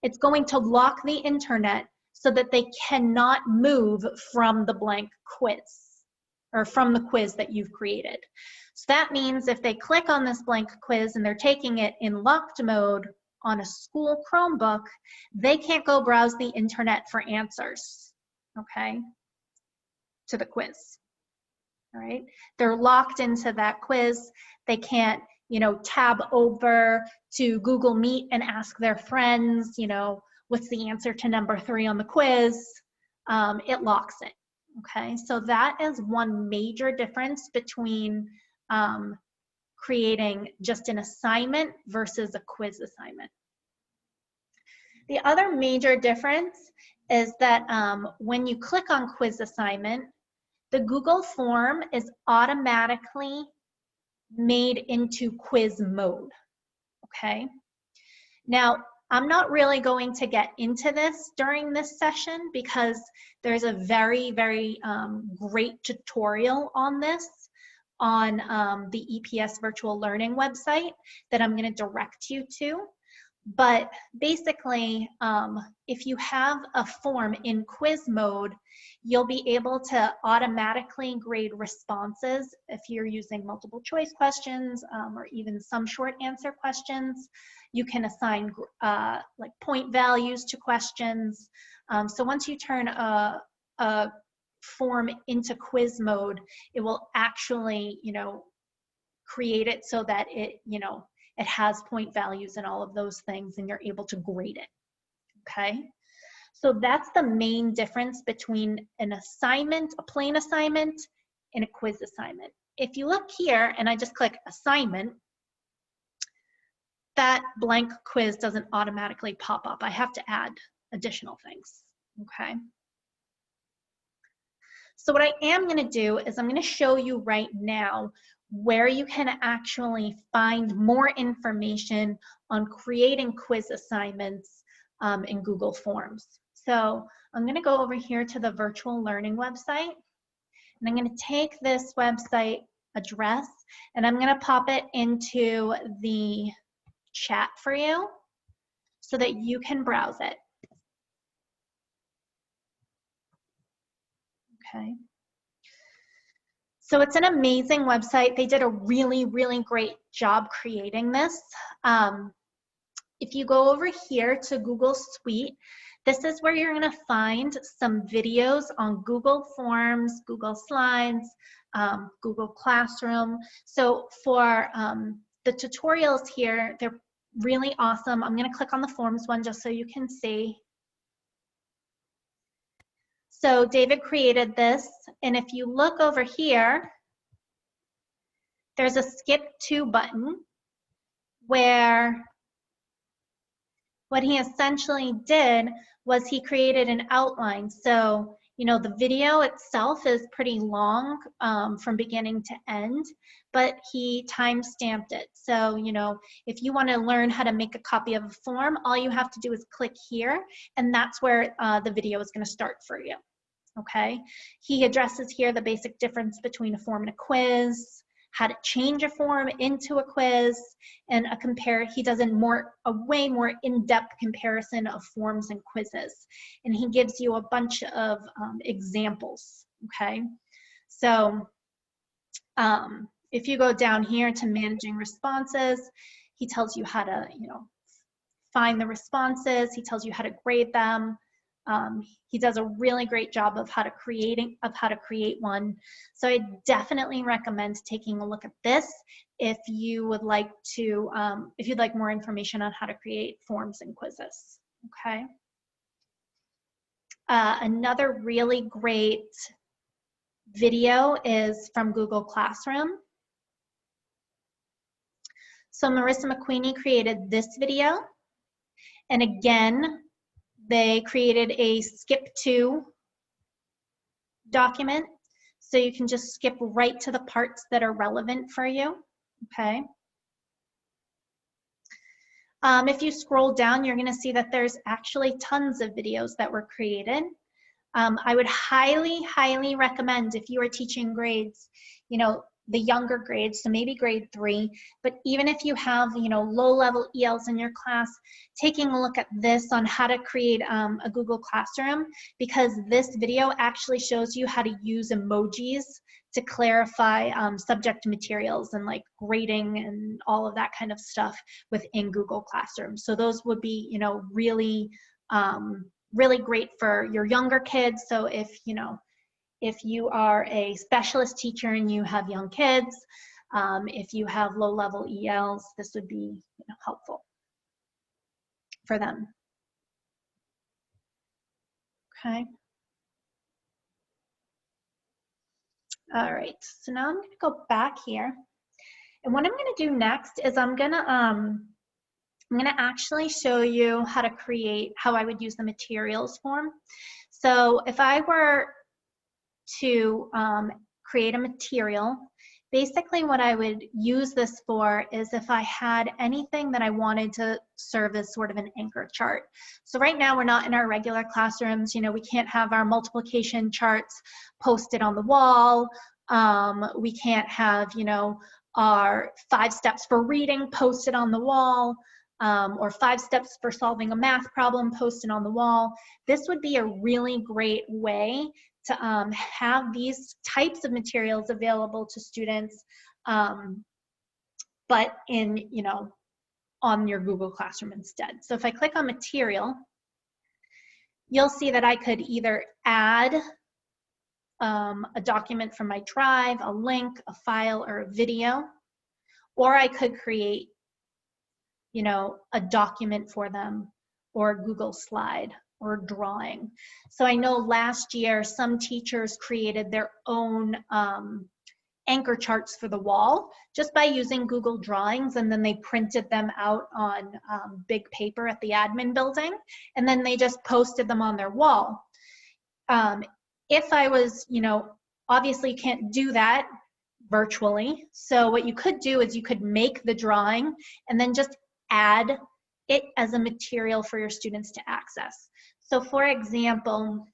it's going to lock the internet so that they cannot move from the blank quiz or from the quiz that you've created. So that means if they click on this blank quiz and they're taking it in locked mode on a school Chromebook, they can't go browse the internet for answers, okay, to the quiz. All right, they're locked into that quiz. They can't, tab over to Google Meet and ask their friends, what's the answer to number 3 on the quiz. It locks it. Okay, so that is one major difference between creating just an assignment versus a quiz assignment. The other major difference is that when you click on quiz assignment, the Google form is automatically made into quiz mode, okay? Now, I'm not really going to get into this during this session because there's a very, very great tutorial on this on the EPS Virtual Learning website that I'm going to direct you to. But basically, if you have a form in quiz mode, you'll be able to automatically grade responses if you're using multiple choice questions or even some short answer questions. You can assign like point values to questions. So once you turn a form into quiz mode, it will actually, create it so that it, it has point values and all of those things, and you're able to grade it, okay? So that's the main difference between an assignment, a plain assignment, and a quiz assignment. If you look here and I just click assignment, that blank quiz doesn't automatically pop up. I have to add additional things, okay? So what I am gonna do is I'm gonna show you right now where you can actually find more information on creating quiz assignments in Google Forms. So I'm going to go over here to the Virtual Learning website, and I'm going to take this website address and I'm going to pop it into the chat for you so that you can browse it. Okay. So it's an amazing website. They did a really, really great job creating this. If you go over here to Google Suite, this is where you're going to find some videos on Google Forms, Google Slides, Google Classroom. So for the tutorials here, they're really awesome. I'm going to click on the Forms one just so you can see. So David created this, and if you look over here, there's a skip to button where what he essentially did was he created an outline. So, you know, the video itself is pretty long from beginning to end, but he time-stamped it. So, you know, if you want to learn how to make a copy of a form, all you have to do is click here, and that's where the video is going to start for you. Okay, he addresses here the basic difference between a form and a quiz, how to change a form into a quiz, and he does a way more in-depth comparison of forms and quizzes. And he gives you a bunch of examples, okay? So if you go down here to managing responses, he tells you how to, you know, find the responses. He tells you how to grade them. He does a really great job of how to create one. So I definitely recommend taking a look at this if you would like to, if you'd like more information on how to create forms and quizzes. Okay. Another really great video is from Google Classroom. So Marissa McQueenie created this video, and again, they created a skip to document, so you can just skip right to the parts that are relevant for you, okay? If you scroll down, you're gonna see that there's actually tons of videos that were created. I would highly, highly recommend if you are teaching grades, you know, the younger grades, so maybe grade 3, but even if you have, you know, low-level ELs in your class, taking a look at this on how to create a Google Classroom, because this video actually shows you how to use emojis to clarify subject materials and like grading and all of that kind of stuff within Google Classroom. So those would be, you know, really, really great for your younger kids. So if, you know, if you are a specialist teacher and you have young kids, if you have low-level ELs, this would be, you know, helpful for them. Okay. All right, so now I'm gonna go back here. And what I'm gonna do next is I'm gonna actually show you how to create, how I would use the materials form. So if I were to create a material, basically what I would use this for is if I had anything that I wanted to serve as sort of an anchor chart. So right now we're not in our regular classrooms, you know, we can't have our multiplication charts posted on the wall. We can't have, you know, our 5 steps for reading posted on the wall, or 5 steps for solving a math problem posted on the wall. This would be a really great way to have these types of materials available to students, but in, you know, on your Google Classroom instead. So if I click on material, you'll see that I could either add a document from my drive, a link, a file, or a video, or I could create, you know, a document for them, or a Google slide, or drawing. So I know last year some teachers created their own anchor charts for the wall just by using Google Drawings, and then they printed them out on big paper at the admin building, and then they just posted them on their wall. If I was, you know, obviously you can't do that virtually, so what you could do is you could make the drawing and then just add it as a material for your students to access. So for example,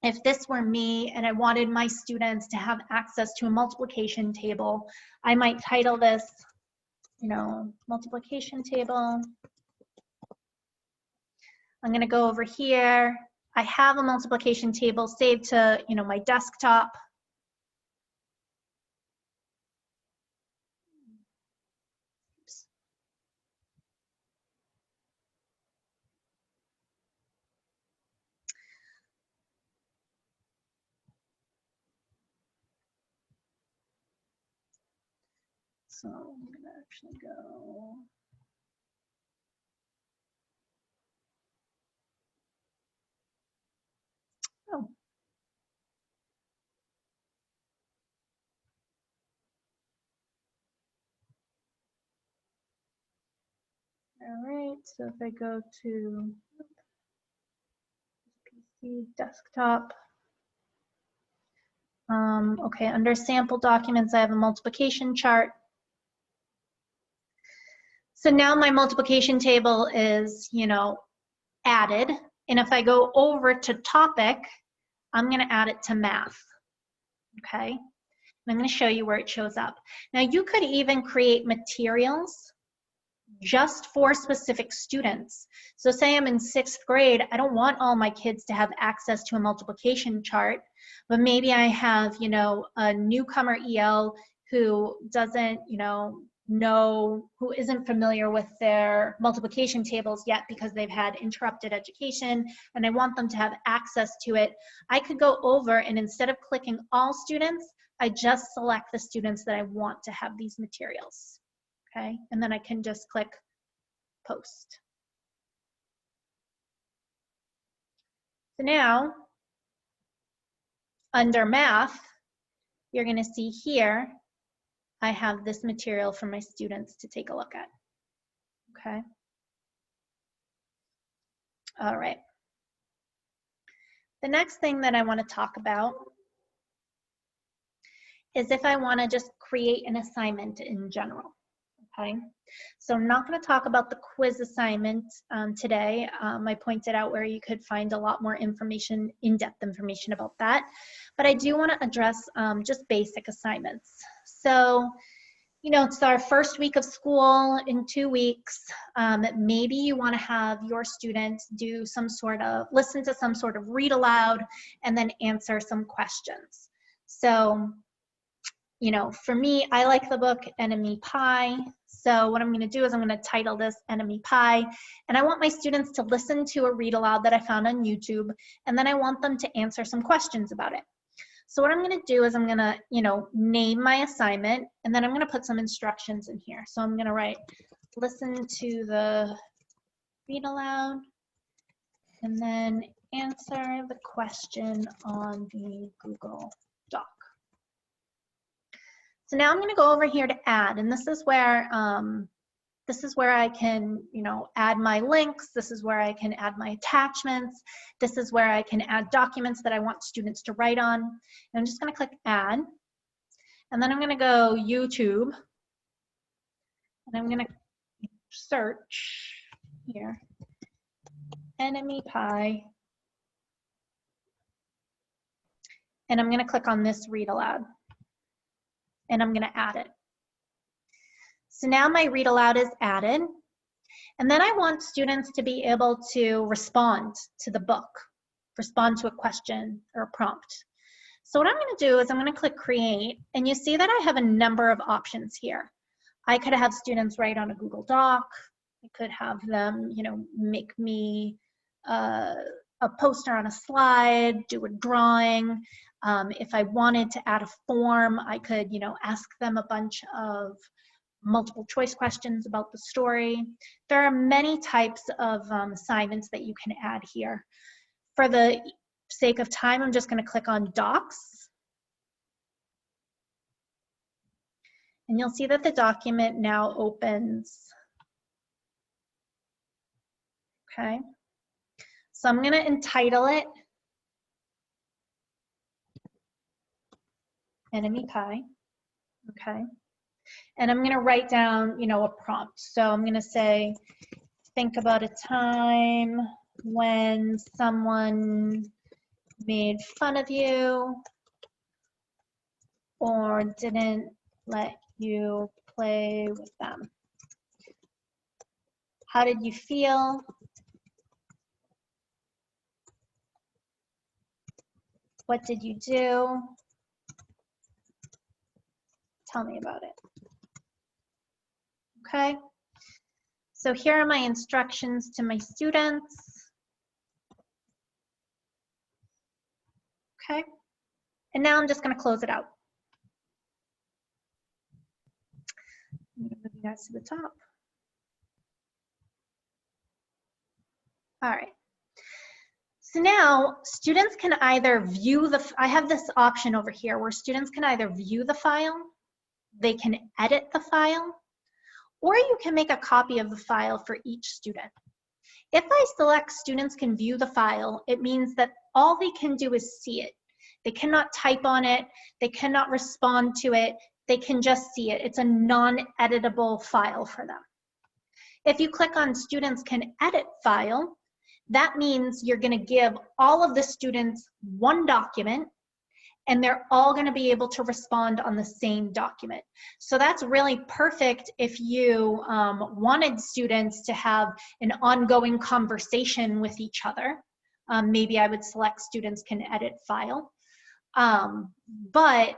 if this were me and I wanted my students to have access to a multiplication table, I might title this, you know, multiplication table I'm going to go over here. I have a multiplication table saved to, my desktop. Oops. So I'm going to actually go. Oh. All right, so if I go to PC desktop, okay, under sample documents, I have a multiplication chart. So now my multiplication table is, added. And if I go over to topic, I'm going to add it to math. Okay. And I'm going to show you where it shows up. Now you could even create materials just for specific students. So say I'm in 6th grade, I don't want all my kids to have access to a multiplication chart, but maybe I have, a newcomer EL who doesn't, know, who isn't familiar with their multiplication tables yet because they've had interrupted education, and I want them to have access to it. I could go over and instead of clicking all students, I just select the students that I want to have these materials. Okay, and then I can just click post. So now, under math, you're going to see here, I have this material for my students to take a look at. Okay. All right. The next thing that I want to talk about is if I want to just create an assignment in general. Okay, so I'm not going to talk about the quiz assignment today. I pointed out where you could find a lot more information, in-depth information about that. But I do want to address just basic assignments. So, it's our first week of school in 2 weeks. Maybe you want to have your students do listen to some sort of read aloud and then answer some questions. So, for me, I like the book Enemy Pie. So what I'm going to do is I'm going to title this Enemy Pie. And I want my students to listen to a read aloud that I found on YouTube. And then I want them to answer some questions about it. So what I'm going to do is I'm going to, name my assignment. And then I'm going to put some instructions in here. So I'm going to write, listen to the read aloud. And then answer the question on the Google Doc. So now I'm going to go over here to add, and this is where I can, add my links. This is where I can add my attachments. This is where I can add documents that I want students to write on. And I'm just going to click add, and then I'm going to go YouTube, and I'm going to search here, Enemy Pie, and I'm going to click on this read aloud. And I'm going to add it. So now my read aloud is added. And then I want students to be able to respond to the book, respond to a question or a prompt. So what I'm going to do is I'm going to click create, and you see that I have a number of options here. I could have students write on a Google Doc. I could have them, make me a poster on a slide, do a drawing. If I wanted to add a form, I could, ask them a bunch of multiple choice questions about the story. There are many types of assignments that you can add here. For the sake of time, I'm just going to click on Docs. And you'll see that the document now opens. Okay. So I'm going to entitle it Enemy Pie, okay? And I'm gonna write down, a prompt. So I'm gonna say, think about a time when someone made fun of you or didn't let you play with them. How did you feel? What did you do? Tell me about it. Okay. So here are my instructions to my students. Okay. And now I'm just going to close it out. I'm going to move you guys to the top. All right. So now students can either view I have this option over here where students can either view the file, they can edit the file, or you can make a copy of the file for each student. If I select students can view the file, it means that all they can do is see it. They cannot type on it, they cannot respond to it, they can just see it. It's a non-editable file for them. If you click on students can edit file, that means you're going to give all of the students one document and they're all going to be able to respond on the same document. So that's really perfect if you wanted students to have an ongoing conversation with each other. Maybe I would select students can edit file. But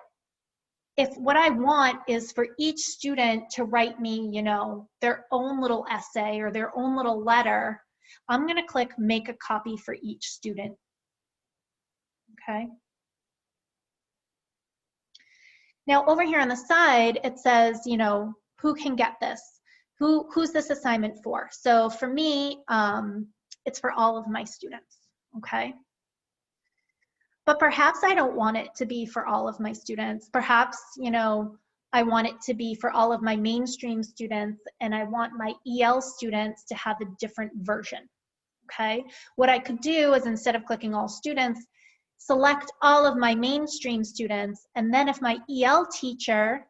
if what I want is for each student to write me, you know, their own little essay or their own little letter, I'm going to click make a copy for each student. Okay. Now over here on the side, it says, you know, who can get this? Who's this assignment for? So for me, it's for all of my students, okay? But perhaps I don't want it to be for all of my students. Perhaps, you know, I want it to be for all of my mainstream students and I want my EL students to have a different version, okay? What I could do is instead of clicking all students, select all of my mainstream students, and then if my EL teacher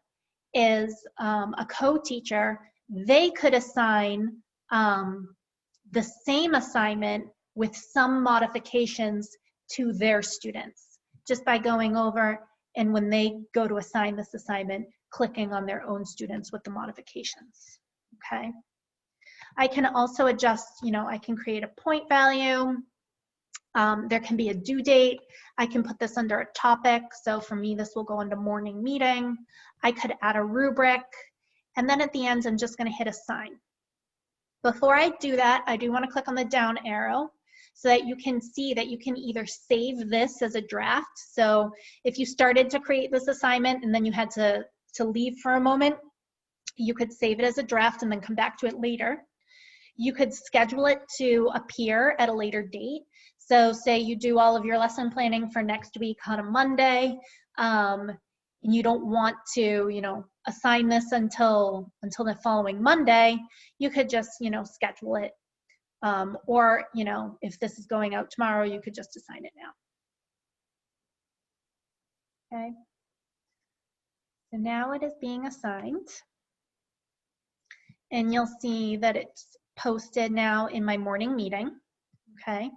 is a co-teacher, they could assign the same assignment with some modifications to their students, just by going over and when they go to assign this assignment, clicking on their own students with the modifications, okay? I can also adjust, you know, I can create a point value. There can be a due date. I can put this under a topic. So for me, this will go into morning meeting. I could add a rubric. And then at the end, I'm just going to hit assign. Before I do that, I do want to click on the down arrow so that you can see that you can either save this as a draft. So if you started to create this assignment and then you had to leave for a moment, you could save it as a draft and then come back to it later. You could schedule it to appear at a later date. So say you do all of your lesson planning for next week on a Monday, and you don't want to, you know, assign this until the following Monday, you could just, you know, schedule it. Or, you know, if this is going out tomorrow, you could just assign it now. Okay. So now it is being assigned. And you'll see that it's posted now in my morning meeting. Okay.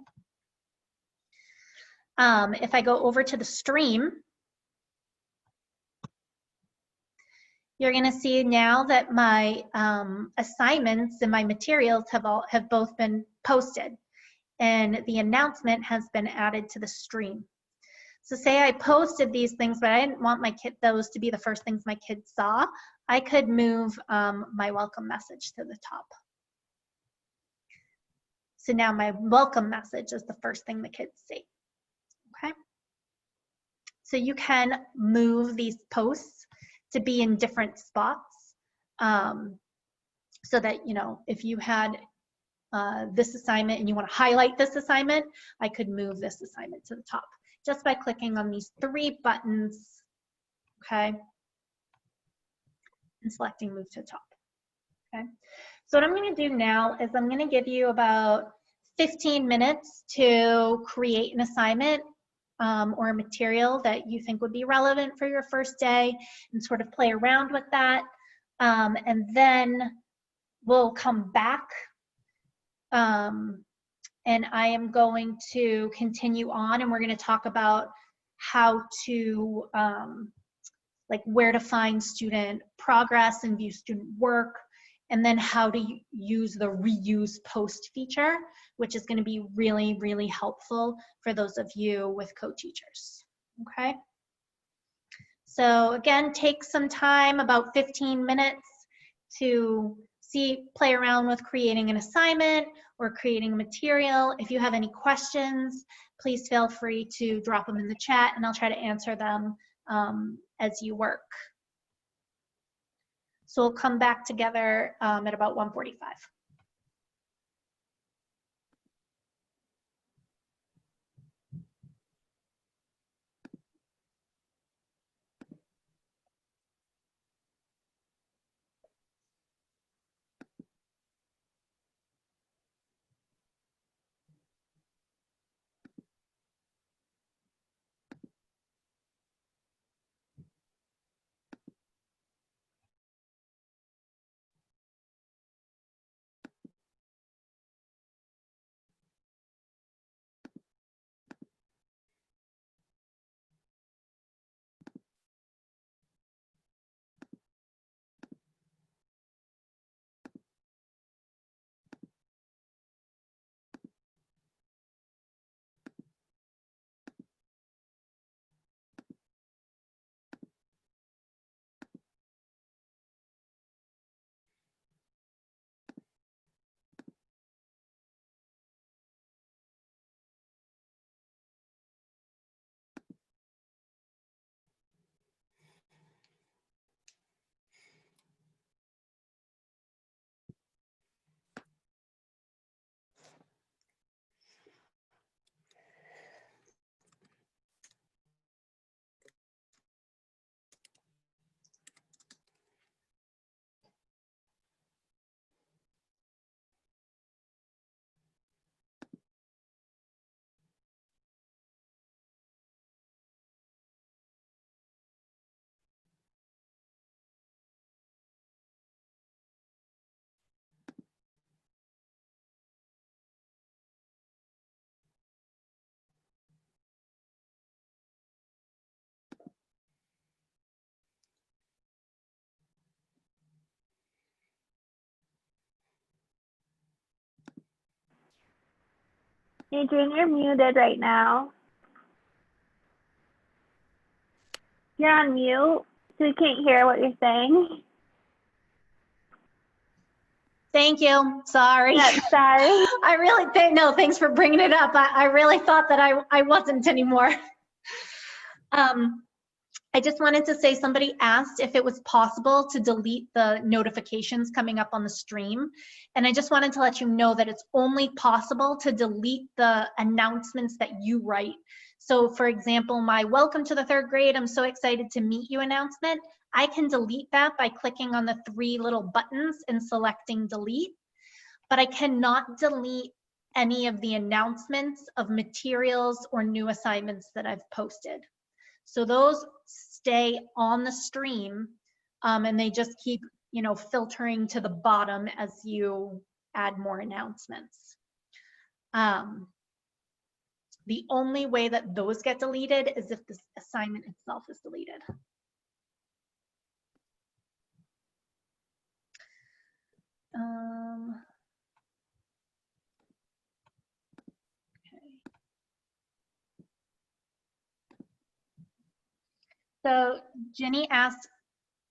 If I go over to the stream, you're going to see now that my assignments and my materials have both been posted, and the announcement has been added to the stream. So say I posted these things, but I didn't want those to be the first things my kids saw. I could move my welcome message to the top. So now my welcome message is the first thing the kids see. Okay. So you can move these posts to be in different spots, so that, you know, if you had this assignment and you want to highlight this assignment, I could move this assignment to the top just by clicking on these 3 buttons, okay, and selecting move to the top, okay. So what I'm going to do now is I'm going to give you about 15 minutes to create an assignment or a material that you think would be relevant for your first day and sort of play around with that. And then we'll come back and I am going to continue on and we're going to talk about how to, like where to find student progress and view student work, and then how to use the reuse post feature, which is going to be really, really helpful for those of you with co-teachers. Okay. So again, take some time, about 15 minutes, to play around with creating an assignment or creating material. If you have any questions, please feel free to drop them in the chat and I'll try to answer them as you work. So we'll come back together at about 1:45. Adrian, you're muted right now. You're on mute, so we can't hear what you're saying. Thank you. Sorry. Yeah, sorry. I really no, thanks for bringing it up. I really thought that I wasn't anymore. I just wanted to say somebody asked if it was possible to delete the notifications coming up on the stream. And I just wanted to let you know that it's only possible to delete the announcements that you write. So for example, my welcome to the 3rd grade, I'm so excited to meet you announcement. I can delete that by clicking on the 3 little buttons and selecting delete, but I cannot delete any of the announcements of materials or new assignments that I've posted. So those stay on the stream and they just keep, filtering to the bottom as you add more announcements. The only way that those get deleted is if the assignment itself is deleted. So Jenny asked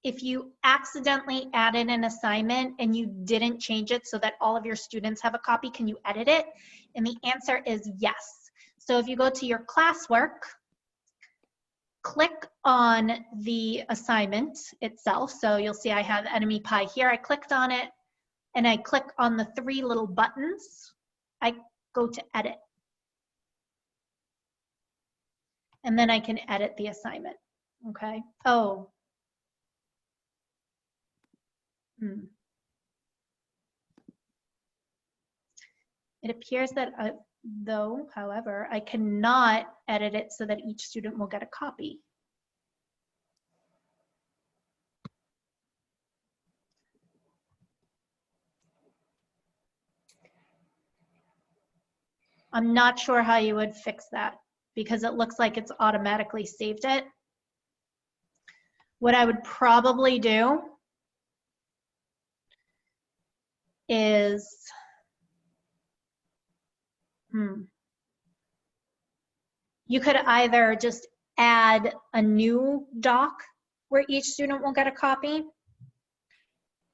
if you accidentally added an assignment and you didn't change it so that all of your students have a copy, can you edit it? And the answer is yes. So if you go to your classwork, click on the assignment itself. So you'll see I have Enemy Pie here. I clicked on it and I click on the 3 little buttons. I go to edit. And then I can edit the assignment. Okay. Oh. It appears that however, I cannot edit it so that each student will get a copy. I'm not sure how you would fix that because it looks like it's automatically saved it. What I would probably do is, you could either just add a new doc where each student will get a copy.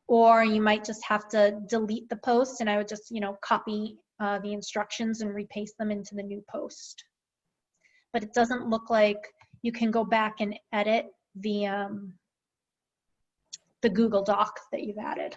Or you might just have to delete the post, and I would just, copy the instructions and repaste them into the new post. But it doesn't look like you can go back and edit the Google Doc that you've added.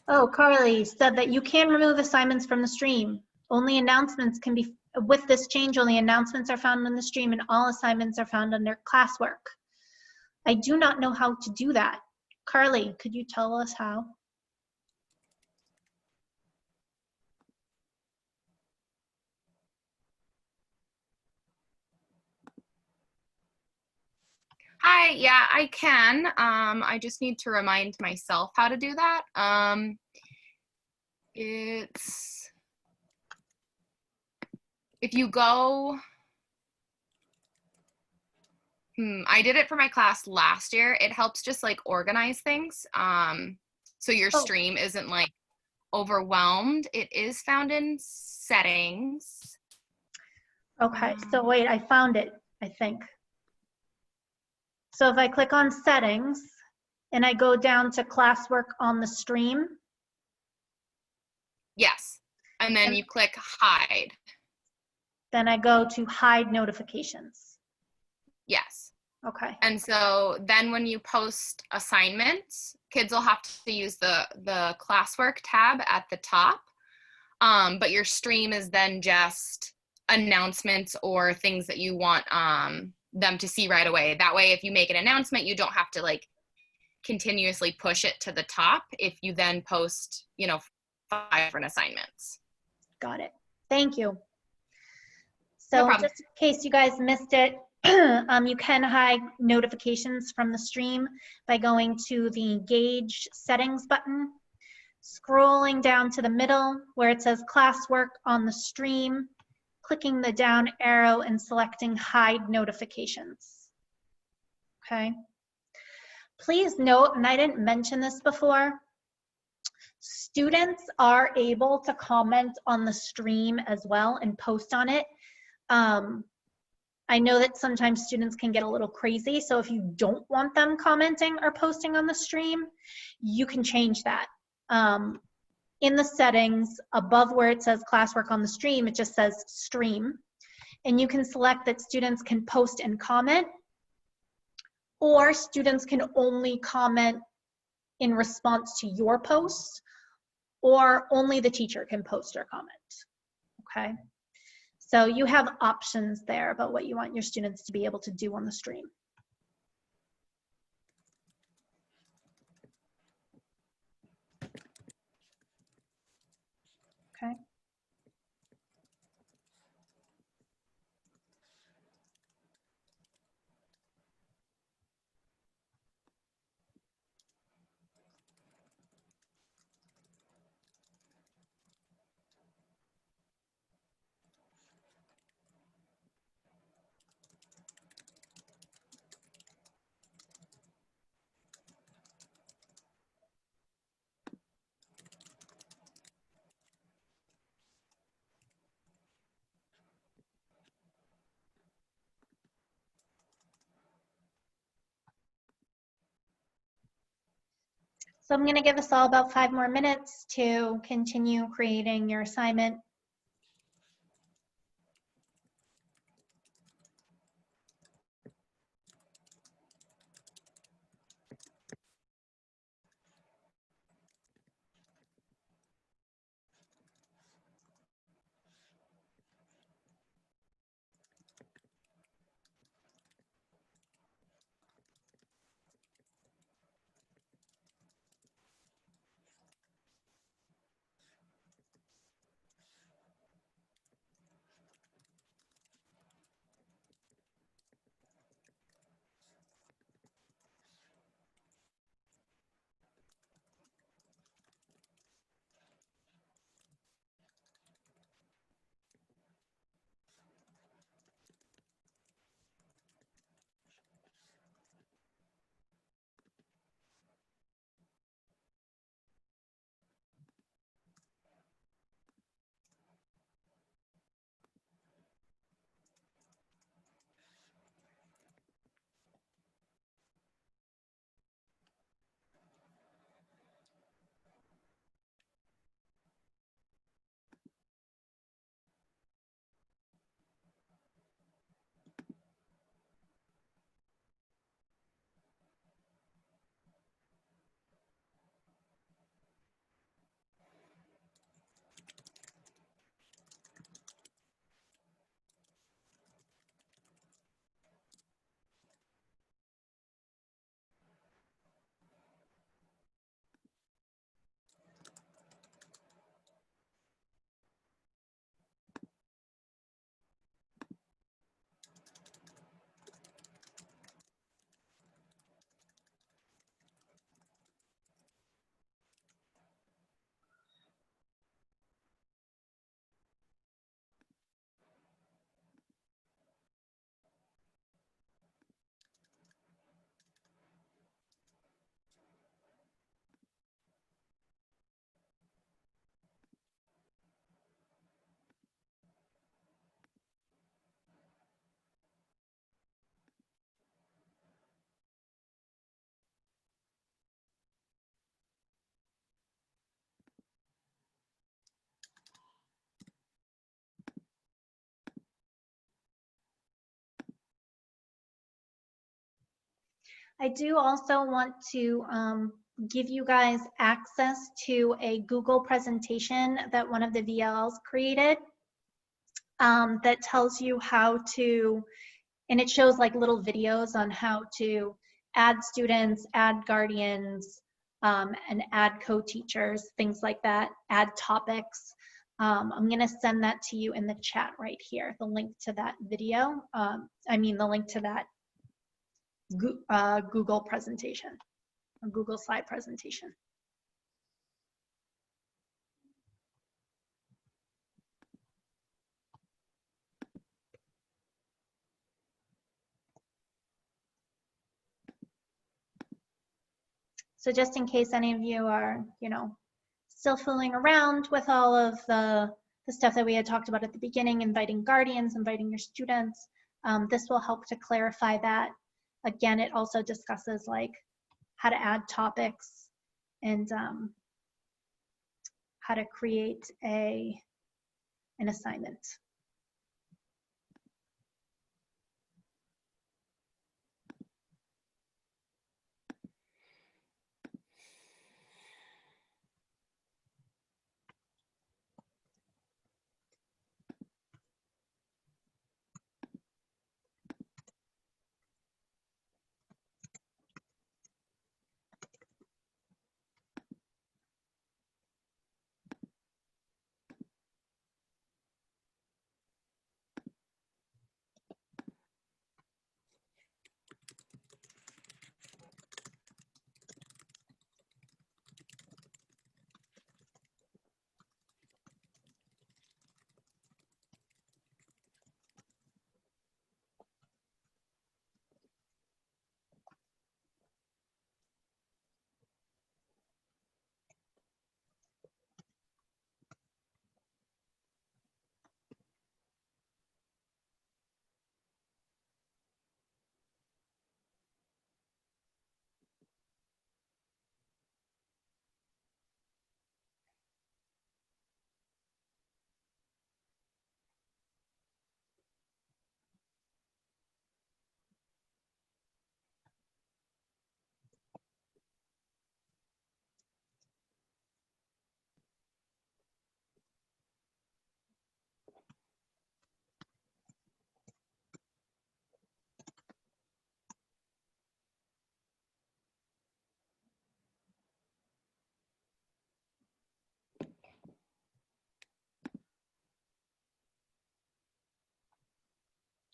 Oh, Carly said that you can remove assignments from the stream. Only announcements can be, with this change, only announcements are found on the stream and all assignments are found under classwork. I do not know how to do that. Carly, could you tell us how? Hi, yeah, I can. I just need to remind myself how to do that. It's, if you go, I did it for my class last year. It helps just like organize things. So your stream isn't like overwhelmed. It is found in settings. Okay, so wait, I found it, I think. So if I click on settings and I go down to classwork on the stream. Yes, and then you click hide. Then I go to hide notifications. Yes. Okay. And so then when you post assignments, kids will have to use the classwork tab at the top. But your stream is then just announcements or things that you want them to see right away. That way, if you make an announcement, you don't have to like continuously push it to the top if you then post, 5 different assignments. Got it. Thank you. No So problem. just in case you guys missed it, you can hide notifications from the stream by going to the Gauge settings button, scrolling down to the middle where it says classwork on the stream, clicking the down arrow and selecting hide notifications. Okay. Please note, and I didn't mention this before, students are able to comment on the stream as well and post on it. I know that sometimes students can get a little crazy, so if you don't want them commenting or posting on the stream, you can change that. In the settings, above where it says classwork on the stream, it just says stream. And you can select that students can post and comment, or students can only comment in response to your posts, or only the teacher can post or comment, okay? So you have options there about what you want your students to be able to do on the stream. Okay. So I'm going to give us all about 5 more minutes to continue creating your assignment. I do also want to give you guys access to a Google presentation that one of the VLs created that tells you how to, and it shows like little videos on how to add students, add guardians, and add co-teachers, things like that, add topics. I'm gonna send that to you in the chat right here, the link to that video. The link to that Google presentation, a Google slide presentation. So just in case any of you are, still fooling around with all of the stuff that we had talked about at the beginning, inviting guardians, inviting your students, this will help to clarify that. Again, it also discusses like how to add topics and how to create an assignment.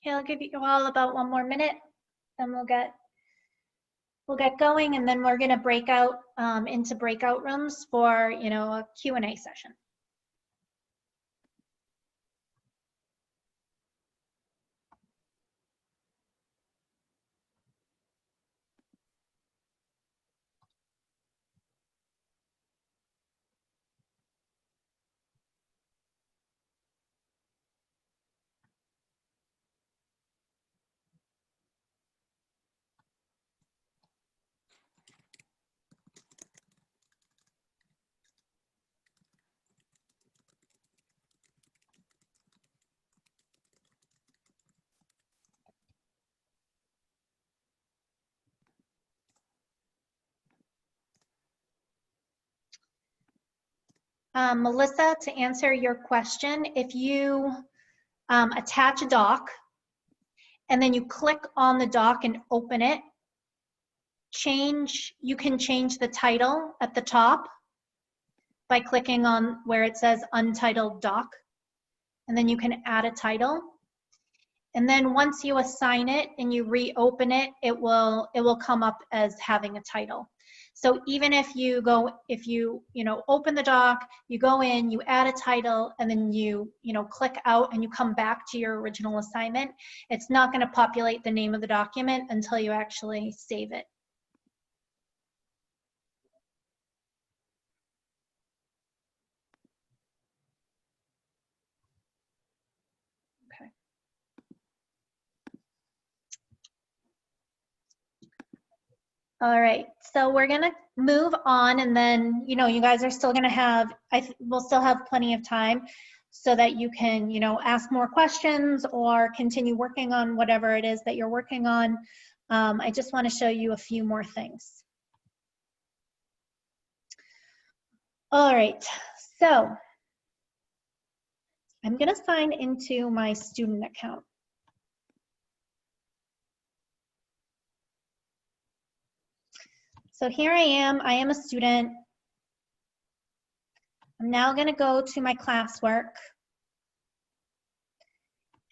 Okay, I'll give you all about 1 more minute, then we'll get going, and then we're gonna break out into breakout rooms for a Q&A session. Melissa, to answer your question, if you attach a doc and then you click on the doc and open it, you can change the title at the top by clicking on where it says Untitled Doc, and then you can add a title. And then once you assign it and you reopen it, it will come up as having a title. So even if you open the doc, you go in, you add a title, and then you click out and you come back to your original assignment, it's not going to populate the name of the document until you actually save it. Okay. All right, so we're gonna move on, and then you guys are still gonna have, we'll still have plenty of time so that you can ask more questions or continue working on whatever it is that you're working on. I just want to show you a few more things. All right, so I'm going to sign into my student account. So here I am a student. I'm now going to go to my classwork.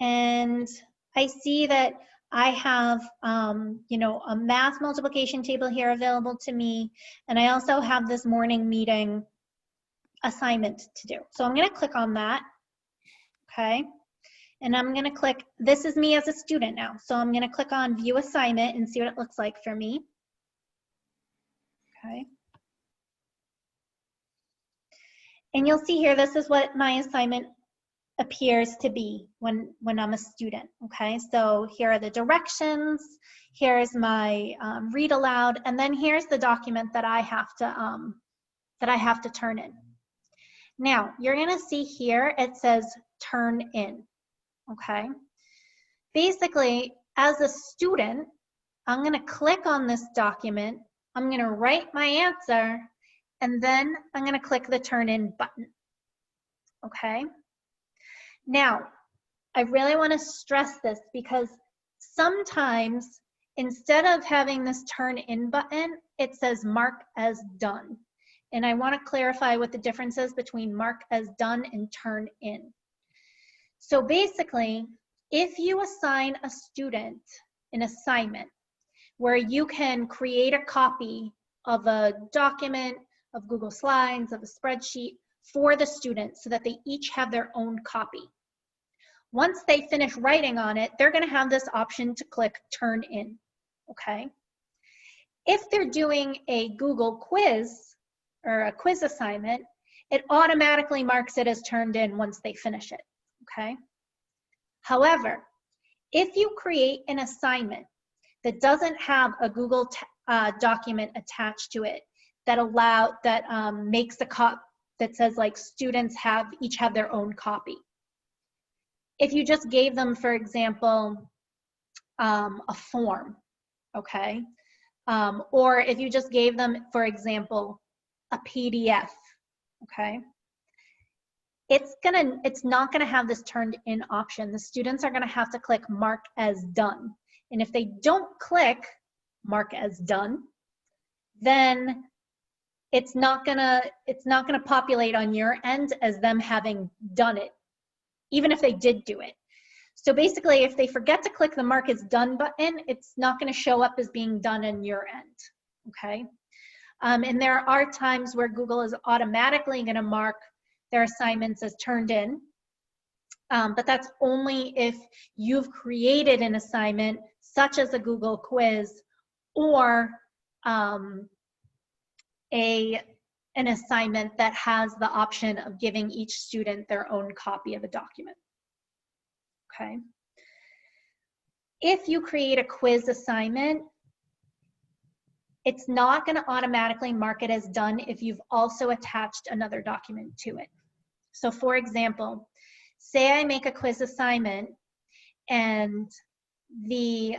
And I see that I have, you know, a math multiplication table here available to me. And I also have this morning meeting assignment to do. So I'm going to click on that. Okay. And I'm going to click, this is me as a student now. So I'm going to click on view assignment and see what it looks like for me. Okay. And you'll see here, this is what my assignment appears to be when I'm a student. Okay, so here are the directions, here's my read aloud, and then here's the document that I have to turn in. Now you're gonna see here it says turn in. Okay, basically as a student I'm gonna click on this document, I'm gonna write my answer, and then I'm gonna click the turn in button. Okay. Now, I really want to stress this because sometimes instead of having this turn in button, it says mark as done. And I want to clarify what the difference is between mark as done and turn in. So basically, if you assign a student an assignment where you can create a copy of a document, of Google Slides, of a spreadsheet for the student so that they each have their own copy. Once they finish writing on it, they're going to have this option to click turn in, okay? If they're doing a Google quiz or a quiz assignment, it automatically marks it as turned in once they finish it, okay? However, if you create an assignment that doesn't have a Google document attached to it that makes the that says like students each have their own copy. If you just gave them, for example, a form, okay? Or if you just gave them, for example, a PDF, okay? It's not gonna have this turned in option. The students are gonna have to click mark as done. And if they don't click mark as done, then it's not gonna populate on your end as them having done it, even if they did do it. So basically, if they forget to click the mark as done button, it's not going to show up as being done on your end, okay? And there are times where Google is automatically going to mark their assignments as turned in, but that's only if you've created an assignment such as a Google quiz or an assignment that has the option of giving each student their own copy of a document, okay? If you create a quiz assignment, it's not gonna automatically mark it as done if you've also attached another document to it. So for example, say I make a quiz assignment and the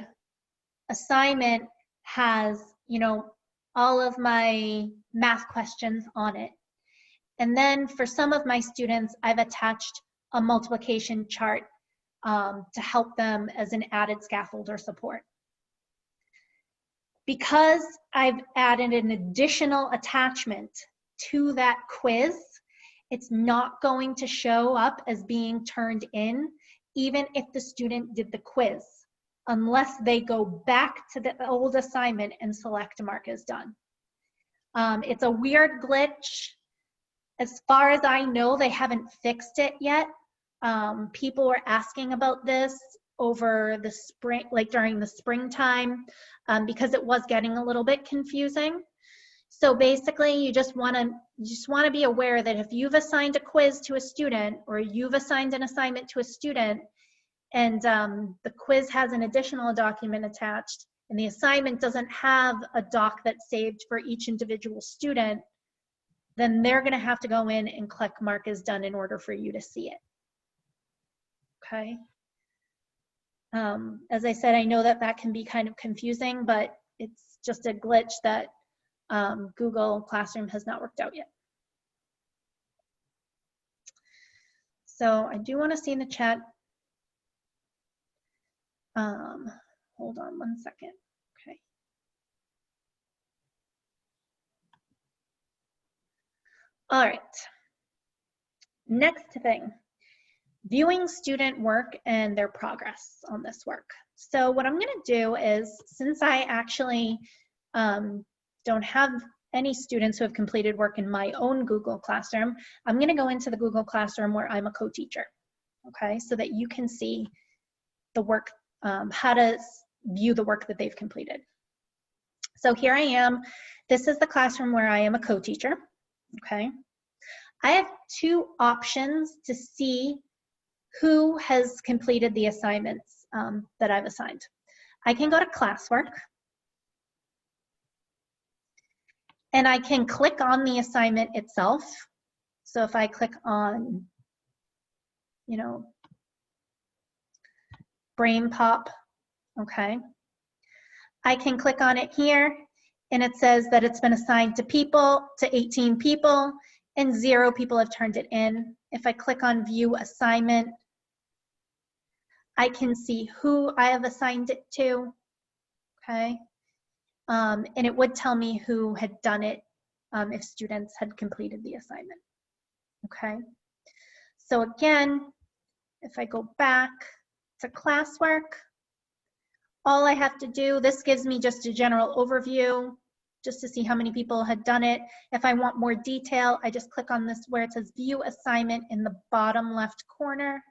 assignment has, you know, all of my math questions on it. And then for some of my students, I've attached a multiplication chart to help them as an added scaffold or support. Because I've added an additional attachment to that quiz, it's not going to show up as being turned in, even if the student did the quiz, unless they go back to the old assignment and select mark as done. It's a weird glitch. As far as I know, they haven't fixed it yet. People were asking about this over the spring, like during the springtime, because it was getting a little bit confusing. So basically, you just want to be aware that if you've assigned a quiz to a student or you've assigned an assignment to a student, and the quiz has an additional document attached, and the assignment doesn't have a doc that's saved for each individual student, then they're going to have to go in and click mark as done in order for you to see it. Okay. As I said, I know that that can be kind of confusing, but it's just a glitch that Google Classroom has not worked out yet. So I do want to see in the chat. Hold on one second. Okay. All right. Next thing, viewing student work and their progress on this work. So what I'm going to do is, since I actually don't have any students who have completed work in my own Google Classroom, I'm going to go into the Google Classroom where I'm a co-teacher, okay, so that you can see the work, how to view the work that they've completed. So here I am. This is the classroom where I am a co-teacher, okay. I have two options to see who has completed the assignments that I've assigned. I can go to classwork, and I can click on the assignment itself. So if I click on, you know, BrainPop, okay, I can click on it here, and it says that it's been assigned to 18 people, and 0 people have turned it in. If I click on View Assignment, I can see who I have assigned it to, okay? And it would tell me who had done it if students had completed the assignment, okay? So again, if I go back to classwork, all I have to do, this gives me just a general overview, just to see how many people had done it. If I want more detail, I just click on this where it says View Assignment in the bottom left corner,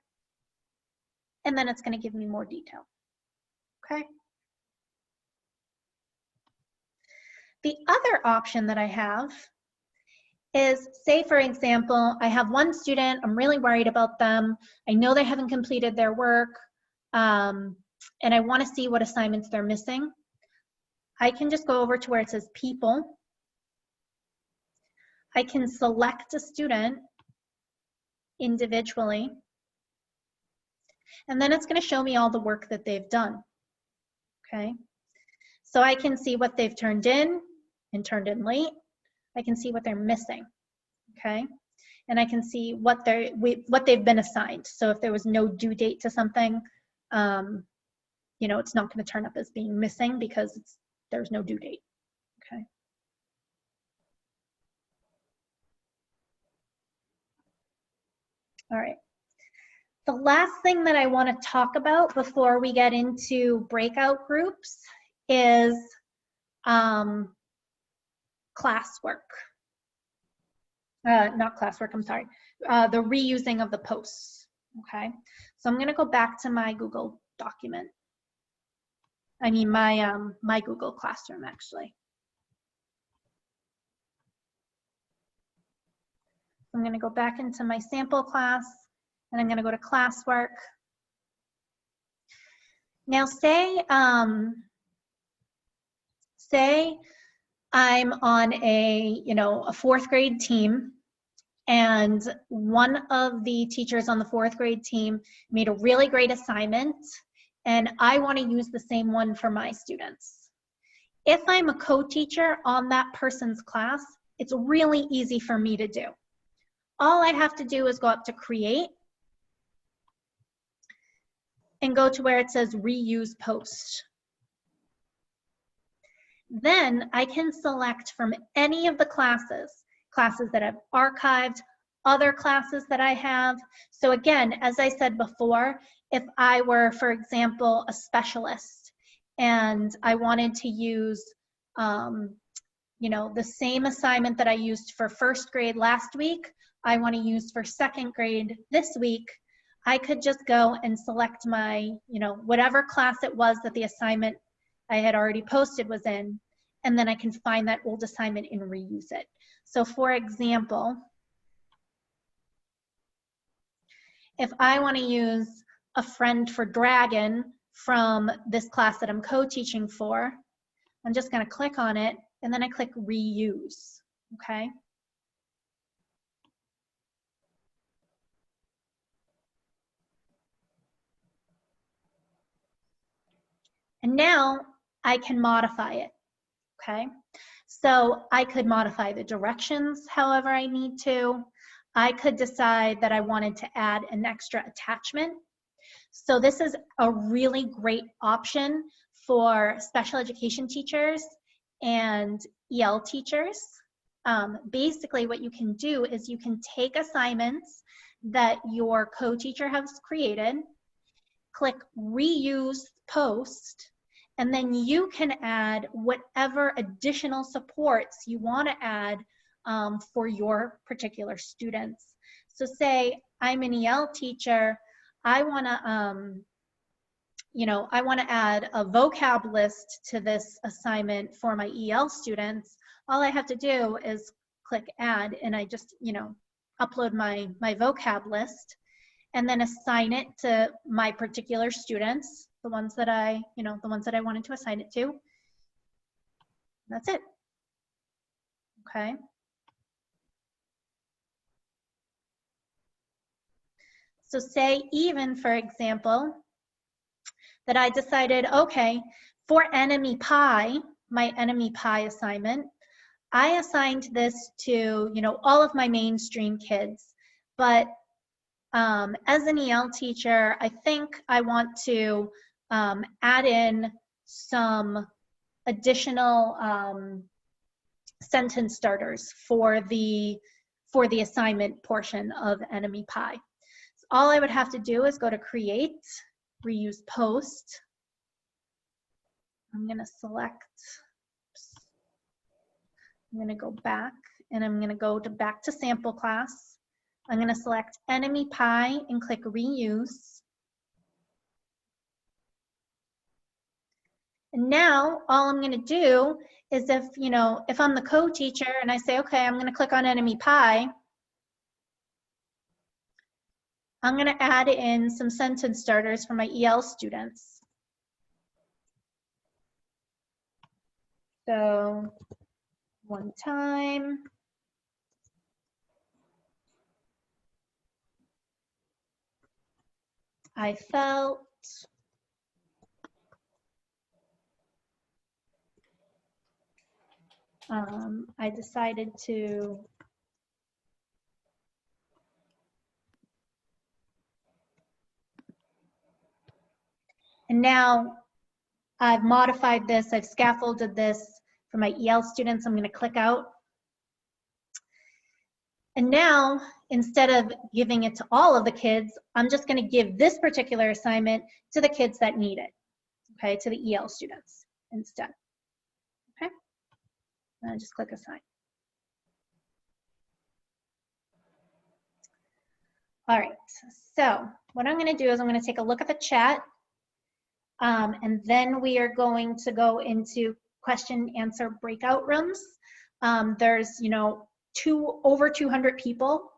and then it's going to give me more detail, okay? The other option that I have is, say for example, I have one student, I'm really worried about them, I know they haven't completed their work, and I want to see what assignments they're missing. I can just go over to where it says People. I can select a student individually, and then it's going to show me all the work that they've done, okay? So I can see what they've turned in and turned in late. I can see what they're missing, okay? And I can see what they've been assigned. So if there was no due date to something, you know, it's not going to turn up as being missing because there's no due date, okay? All right. The last thing that I want to talk about before we get into breakout groups is classwork. Not classwork, I'm sorry. The reusing of the posts, okay? So I'm going to go back to my Google document. I mean, my Google Classroom, actually. I'm going to go back into my sample class, and I'm going to go to classwork. Now, say I'm on a 4th grade team, and one of the teachers on the 4th grade team made a really great assignment, and I want to use the same one for my students. If I'm a co-teacher on that person's class, it's really easy for me to do. All I have to do is go up to Create and go to where it says Reuse Post. Then I can select from any of the classes that I've archived, other classes that I have. So again, as I said before, if I were, for example, a specialist and I wanted to use the same assignment that I used for 1st grade last week, I want to use for 2nd grade this week, I could just go and select my, whatever class it was that the assignment I had already posted was in, and then I can find that old assignment and reuse it. So for example, if I want to use A Friend for Dragon from this class that I'm co-teaching for, I'm just going to click on it, and then I click Reuse, okay? And now I can modify it, okay? So I could modify the directions however I need to. I could decide that I wanted to add an extra attachment. So this is a really great option for special education teachers and EL teachers. Basically what you can do is you can take assignments that your co-teacher has created, click reuse post, and then you can add whatever additional supports you want to add for your particular students. So say I'm an EL teacher, I want to, I want to add a vocab list to this assignment for my EL students. All I have to do is click add, and I just, upload my vocab list and then assign it to my particular students, the ones that I wanted to assign it to. That's it. Okay. So say even, for example, that I decided, okay, for Enemy Pie, my Enemy Pie assignment, I assigned this to, all of my mainstream kids. But as an EL teacher, I think I want to add in some additional sentence starters for the assignment portion of Enemy Pie. So all I would have to do is go to Create, Reuse Post. I'm going to select, I'm going to go back, and I'm going to go back to sample class. I'm going to select Enemy Pie and click Reuse. And now all I'm going to do is if I'm the co-teacher and I say, okay, I'm going to click on Enemy Pie, I'm going to add in some sentence starters for my EL students. So one time, I felt I decided to and now I've modified this, I've scaffolded this for my EL students. I'm going to click out. And now, instead of giving it to all of the kids, I'm just going to give this particular assignment to the kids that need it, okay, to the EL students instead. Okay, and I just click Assign. All right, so what I'm going to do is I'm going to take a look at the chat, and then we are going to go into question answer breakout rooms. There's, over 200 people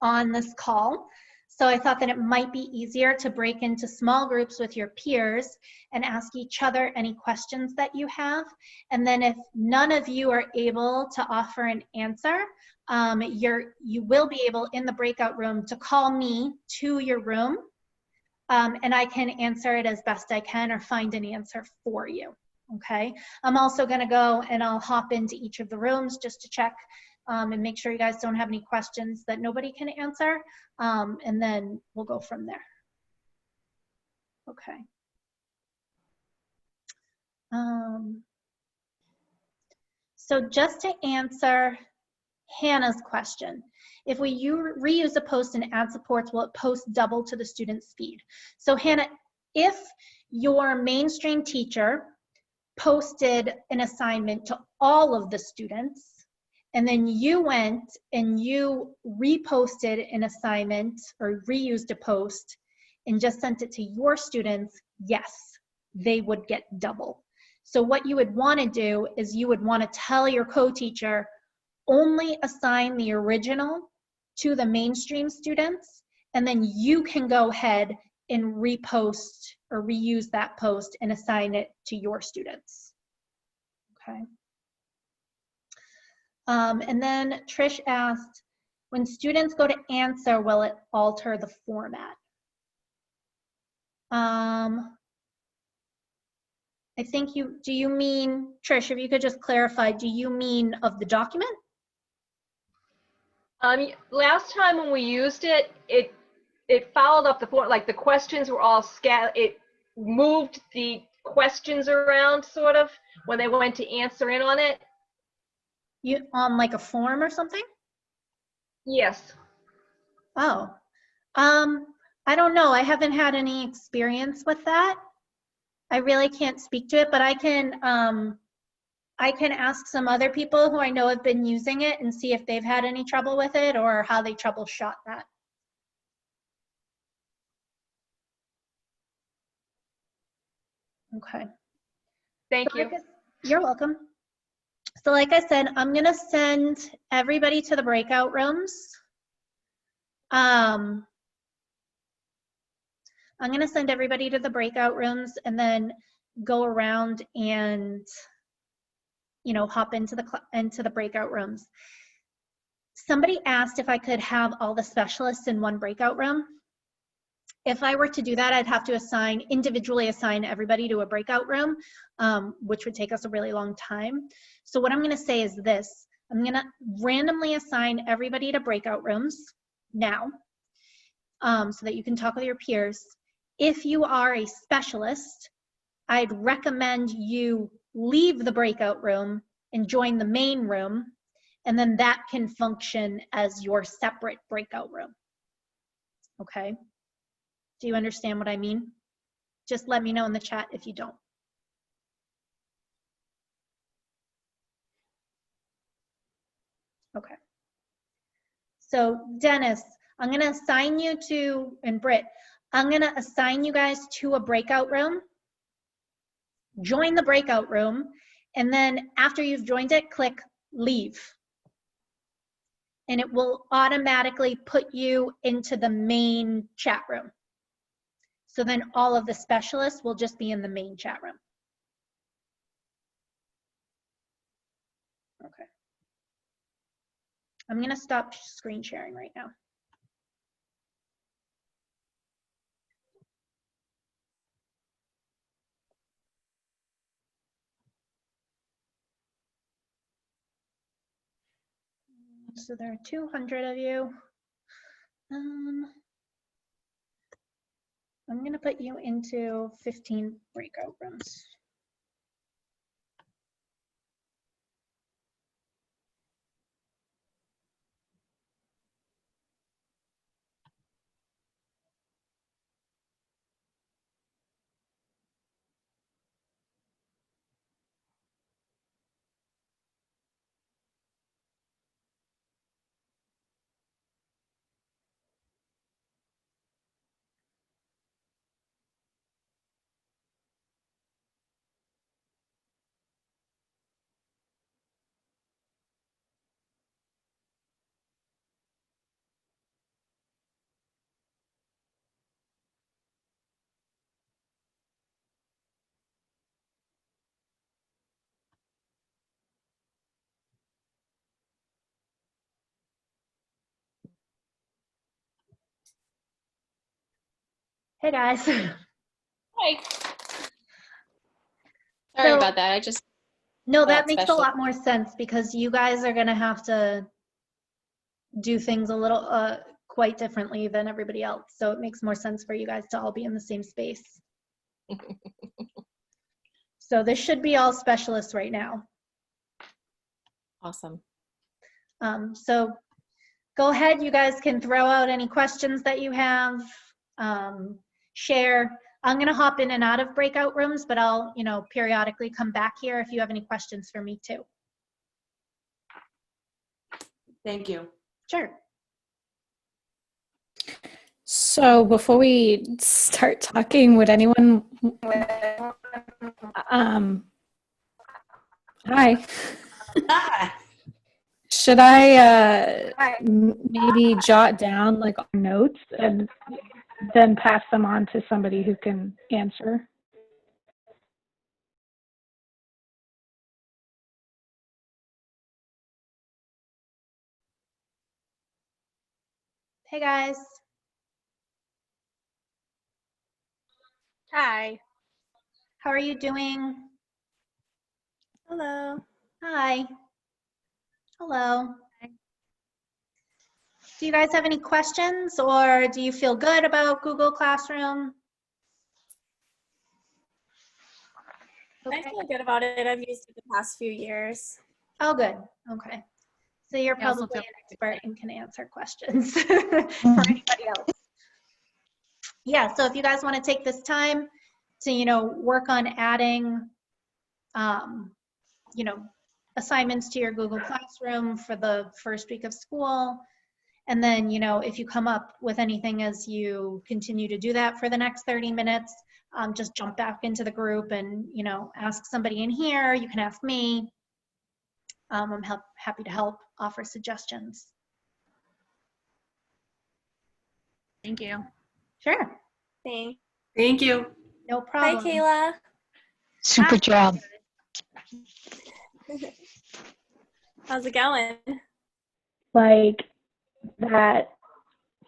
on this call. So I thought that it might be easier to break into small groups with your peers and ask each other any questions that you have. And then if none of you are able to offer an answer, you will be able in the breakout room to call me to your room, and I can answer it as best I can or find an answer for you. Okay, I'm also going to go and I'll hop into each of the rooms just to check and make sure you guys don't have any questions that nobody can answer, and then we'll go from there. Okay. So just to answer Hannah's question, if we reuse a post and add supports, will it post double to the student speed? So Hannah, if your mainstream teacher posted an assignment to all of the students, and then you went and you reposted an assignment or reused a post and just sent it to your students, yes, they would get double. So what you would want to do is you would want to tell your co-teacher, only assign the original to the mainstream students, and then you can go ahead and repost or reuse that post and assign it to your students. Okay. And then Trish asked, when students go to answer, will it alter the format? I think do you mean, Trish, if you could just clarify, do you mean of the document? Last time when we used it, it followed up the form, like the questions were all it moved the questions around sort of when they went to answer in on it. You on like a form or something? Yes. Oh, I don't know. I haven't had any experience with that. I really can't speak to it, but I can ask some other people who I know have been using it and see if they've had any trouble with it or how they troubleshot that. Okay. Thank So you. You're welcome. So like I said, I'm gonna send everybody to the breakout rooms. I'm gonna send everybody to the breakout rooms and then go around and, you know, hop into the breakout rooms. Somebody asked if I could have all the specialists in one breakout room. If I were to do that, I'd have to individually assign everybody to a breakout room, which would take us a really long time. So what I'm gonna say is this: I'm gonna randomly assign everybody to breakout rooms now, so that you can talk with your peers. If you are a specialist, I'd recommend you leave the breakout room and join the main room, and then that can function as your separate breakout room. Okay? Do you understand what I mean? Just let me know in the chat if you don't. Okay. So Dennis, I'm gonna assign you to, and Britt, I'm gonna assign you guys to a breakout room. Join the breakout room, and then after you've joined it, click leave. And it will automatically put you into the main chat room. So then all of the specialists will just be in the main chat room. Okay. I'm gonna stop screen sharing right now. So there are 200 of you. I'm gonna put you into 15 breakout rooms. Hey guys. Hi. Sorry So- about that. I just No, that Not makes special. a lot more sense because you guys are gonna have to do things a little quite differently than everybody else. So it makes more sense for you guys to all be in the same space. So this should be all specialists right now. awesome. So go ahead, you guys can throw out any questions that you have, share. I'm gonna hop in and out of breakout rooms, but I'll, you know, periodically come back here if you have any questions for me too. Thank you. Sure. So before we start talking, would anyone, hi, should I maybe jot down like our notes and then pass them on to somebody who can answer? Hey guys. Hi. How are you doing? Hello. Hi. Hello. Do you guys have any questions, or do you feel good about Google Classroom? I feel good about it. I've used it the past few years. Oh, good. Okay. So you're I also probably feel an expert and can answer questions for anybody else. Yeah, so if you guys want to take this time to, work on adding, assignments to your Google Classroom for the first week of school. And then, if you come up with anything as you continue to do that for the next 30 minutes, just jump back into the group and, ask somebody in here. You can ask me. I'm happy to help offer suggestions. Thank you. Sure. Thanks. Thank you. No Hi, problem. Kayla. Super job. How's it going? Like that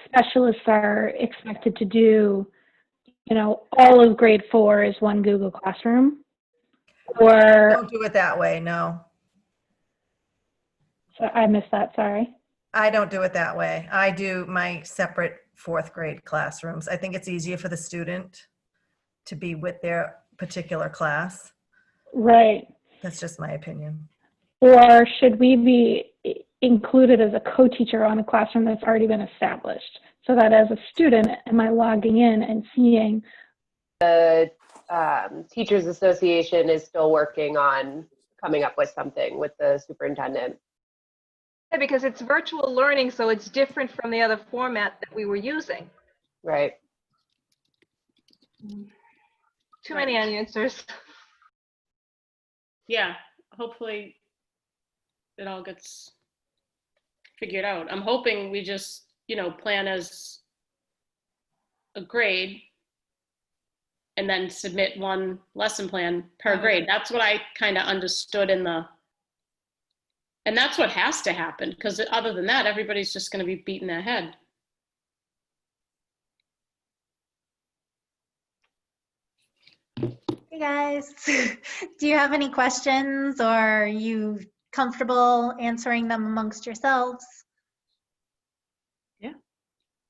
specialists are expected to do, all of grade 4 is one Google Classroom, or Don't do it that way, no. so I missed that, sorry. I don't do it that way. I do my separate 4th grade classrooms. I think it's easier for the student to be with their particular class. Right. That's just my opinion. Or should we be included as a co-teacher on a classroom that's already been established? So that as a student, am I logging in and seeing? The Teachers Association is still working on coming up with something with the superintendent. Yeah, because it's virtual learning, so it's different from the other format that we were using. Right. Too many answers. Yeah, hopefully it all gets figured out. I'm hoping we just, plan as a grade and then submit one lesson plan per grade. That's what I kind of understood and that's what has to happen, because other than that, everybody's just going to be beating their head. Hey guys, do you have any questions, or are you comfortable answering them amongst yourselves?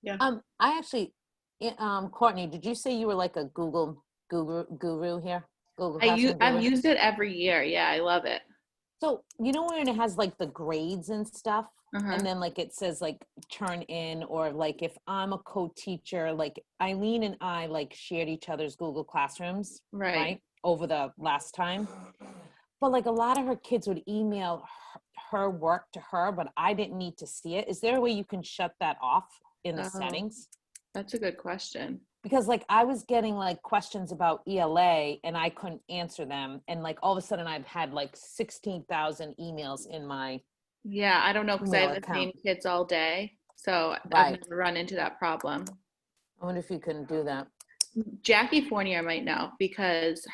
Yeah. I actually, Courtney, did you say you were like a Google guru here? Google Classroom I've guru? used it every year. Yeah, I love it. So when it has like the grades and stuff, Uh-huh. and then like it says like turn in, or like if I'm a co-teacher, like Eileen and I like shared each other's Google Classrooms, Right. over the last time. But like a lot of her kids would email her work to her, but I didn't need to see it. Is there a way you can shut that off in the settings? That's a good question. Because like I was getting like questions about ELA and I couldn't answer them. And like all of a sudden I've had like 16,000 emails in my Yeah, I don't know, because I email have the account. same kids all day. So Right. I've never run into that problem. I wonder if you can do that. Jackie Fournier might know, because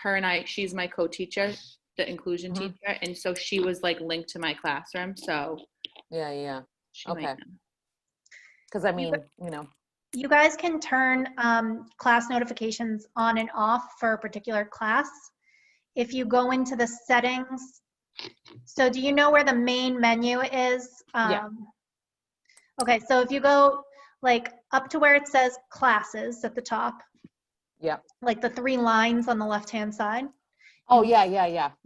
she's my co-teacher, the inclusion teacher. And so she was like linked to my classroom. So Yeah. she might Okay. know. Because I mean, You guys can turn class notifications on and off for a particular class. If you go into the settings, so do you know where the main menu is? Yeah. Okay, so if you go like up to where it says classes at the top, yeah. like the 3 lines on the left-hand side. Oh, yeah.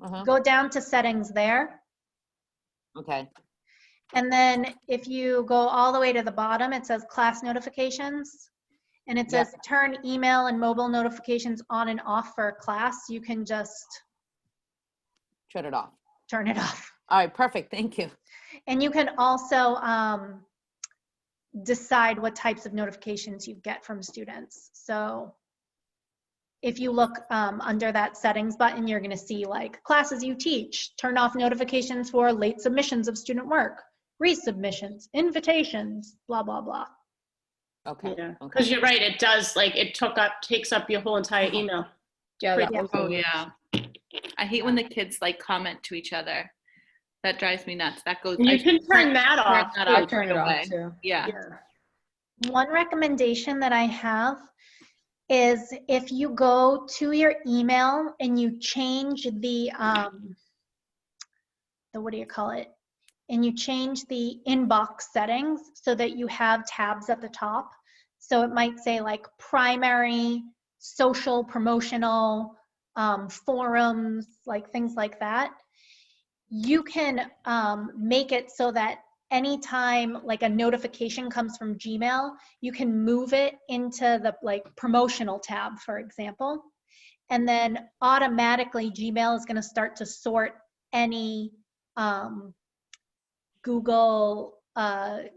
Uh-huh. Go down to settings there. Okay. And then if you go all the way to the bottom, it says class notifications. And it says turn email and mobile notifications on and off for a class. You can just Shut it off. turn it off. All right, perfect. Thank you. And you can also decide what types of notifications you get from students. So if you look under that settings button, you're going to see like classes you teach, turn off notifications for late submissions of student work, resubmissions, invitations, blah, blah, blah. Okay. Yeah, because you're right. It does, like, it takes up your whole entire email. Yeah, that was Oh, yeah. I hate when the kids like comment to each other. That drives me nuts. That goes. You can turn that off. turn it off away. too. Yeah. One recommendation that I have is if you go to your email and you change the what do you call it? And you change the inbox settings so that you have tabs at the top. So it might say like primary, social, promotional, forums, like things like that. You can make it so that anytime like a notification comes from Gmail, you can move it into the like promotional tab, for example. And then automatically Gmail is going to start to sort any Google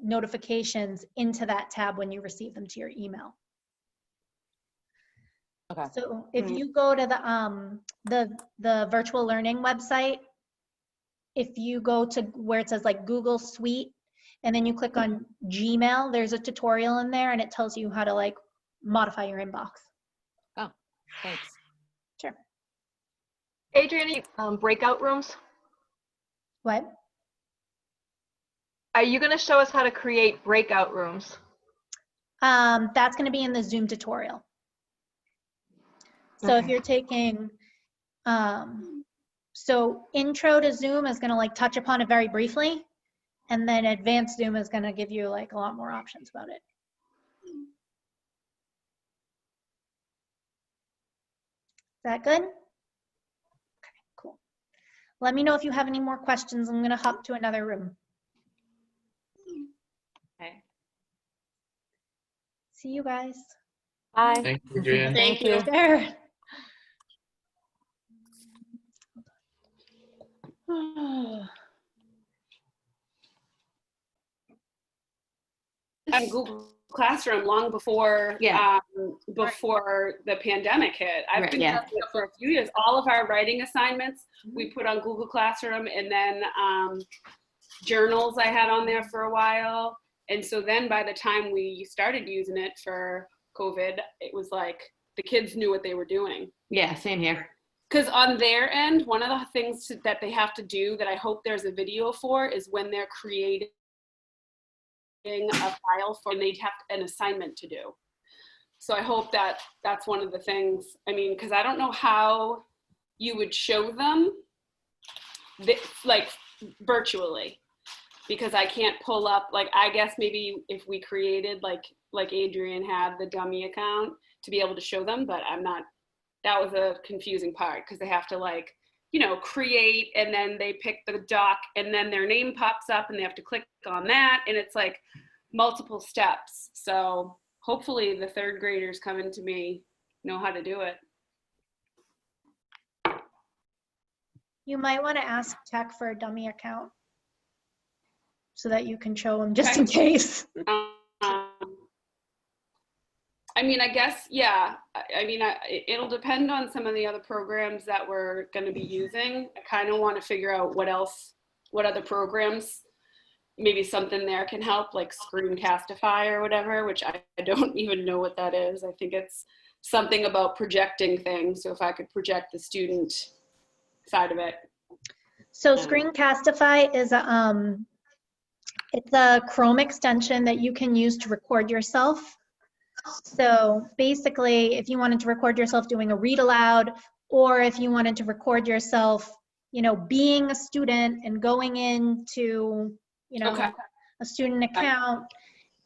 notifications into that tab when you receive them to your email. Okay. So if you go to the virtual learning website, if you go to where it says like Google Suite, and then you click on Gmail, there's a tutorial in there and it tells you how to like modify your inbox. Oh, thanks. Sure. Adrian, breakout rooms? What? Are you going to show us how to create breakout rooms? That's going to be in the Zoom tutorial. So if you're taking, so intro to Zoom is going to like touch upon it very briefly, and then advanced Zoom is going to give you like a lot more options about it. Is that good? Okay, cool. Let me know if you have any more questions. I'm going to hop to another room. Okay. See you guys. Bye. Thank you, Adrian. Thank you. Sure. On Google Classroom long before before the pandemic hit. I've been using it for a few years. All of our writing assignments we put on Google Classroom, and then journals I had on there for a while. And so then by the time we started using it for COVID, it was like the kids knew what they were doing. Yeah, same here. Because on their end, one of the things that they have to do that I hope there's a video for is when they're creating a file for, and they'd have an assignment to do. So I hope that that's one of the things. I mean, because I don't know how you would show them like virtually, because I can't pull up, like, I guess maybe if we created like Adrian had the dummy account to be able to show them, but I'm not. That was a confusing part because they have to like, you know, create, and then they pick the doc, and then their name pops up and they have to click on that, and it's like multiple steps. So hopefully the third graders coming to me know how to do it. You might want to ask tech for a dummy account so that you can show them just in case. I mean, I guess, yeah. I mean, it'll depend on some of the other programs that we're going to be using. I kind of want to figure out what other programs, maybe something there can help, like Screencastify or whatever, which I don't even know what that is. I think it's something about projecting things. So if I could project the student side of it. So Screencastify is it's a Chrome extension that you can use to record yourself. So basically, if you wanted to record yourself doing a read aloud, or if you wanted to record yourself, you know, being a student and going into, you know, a student account,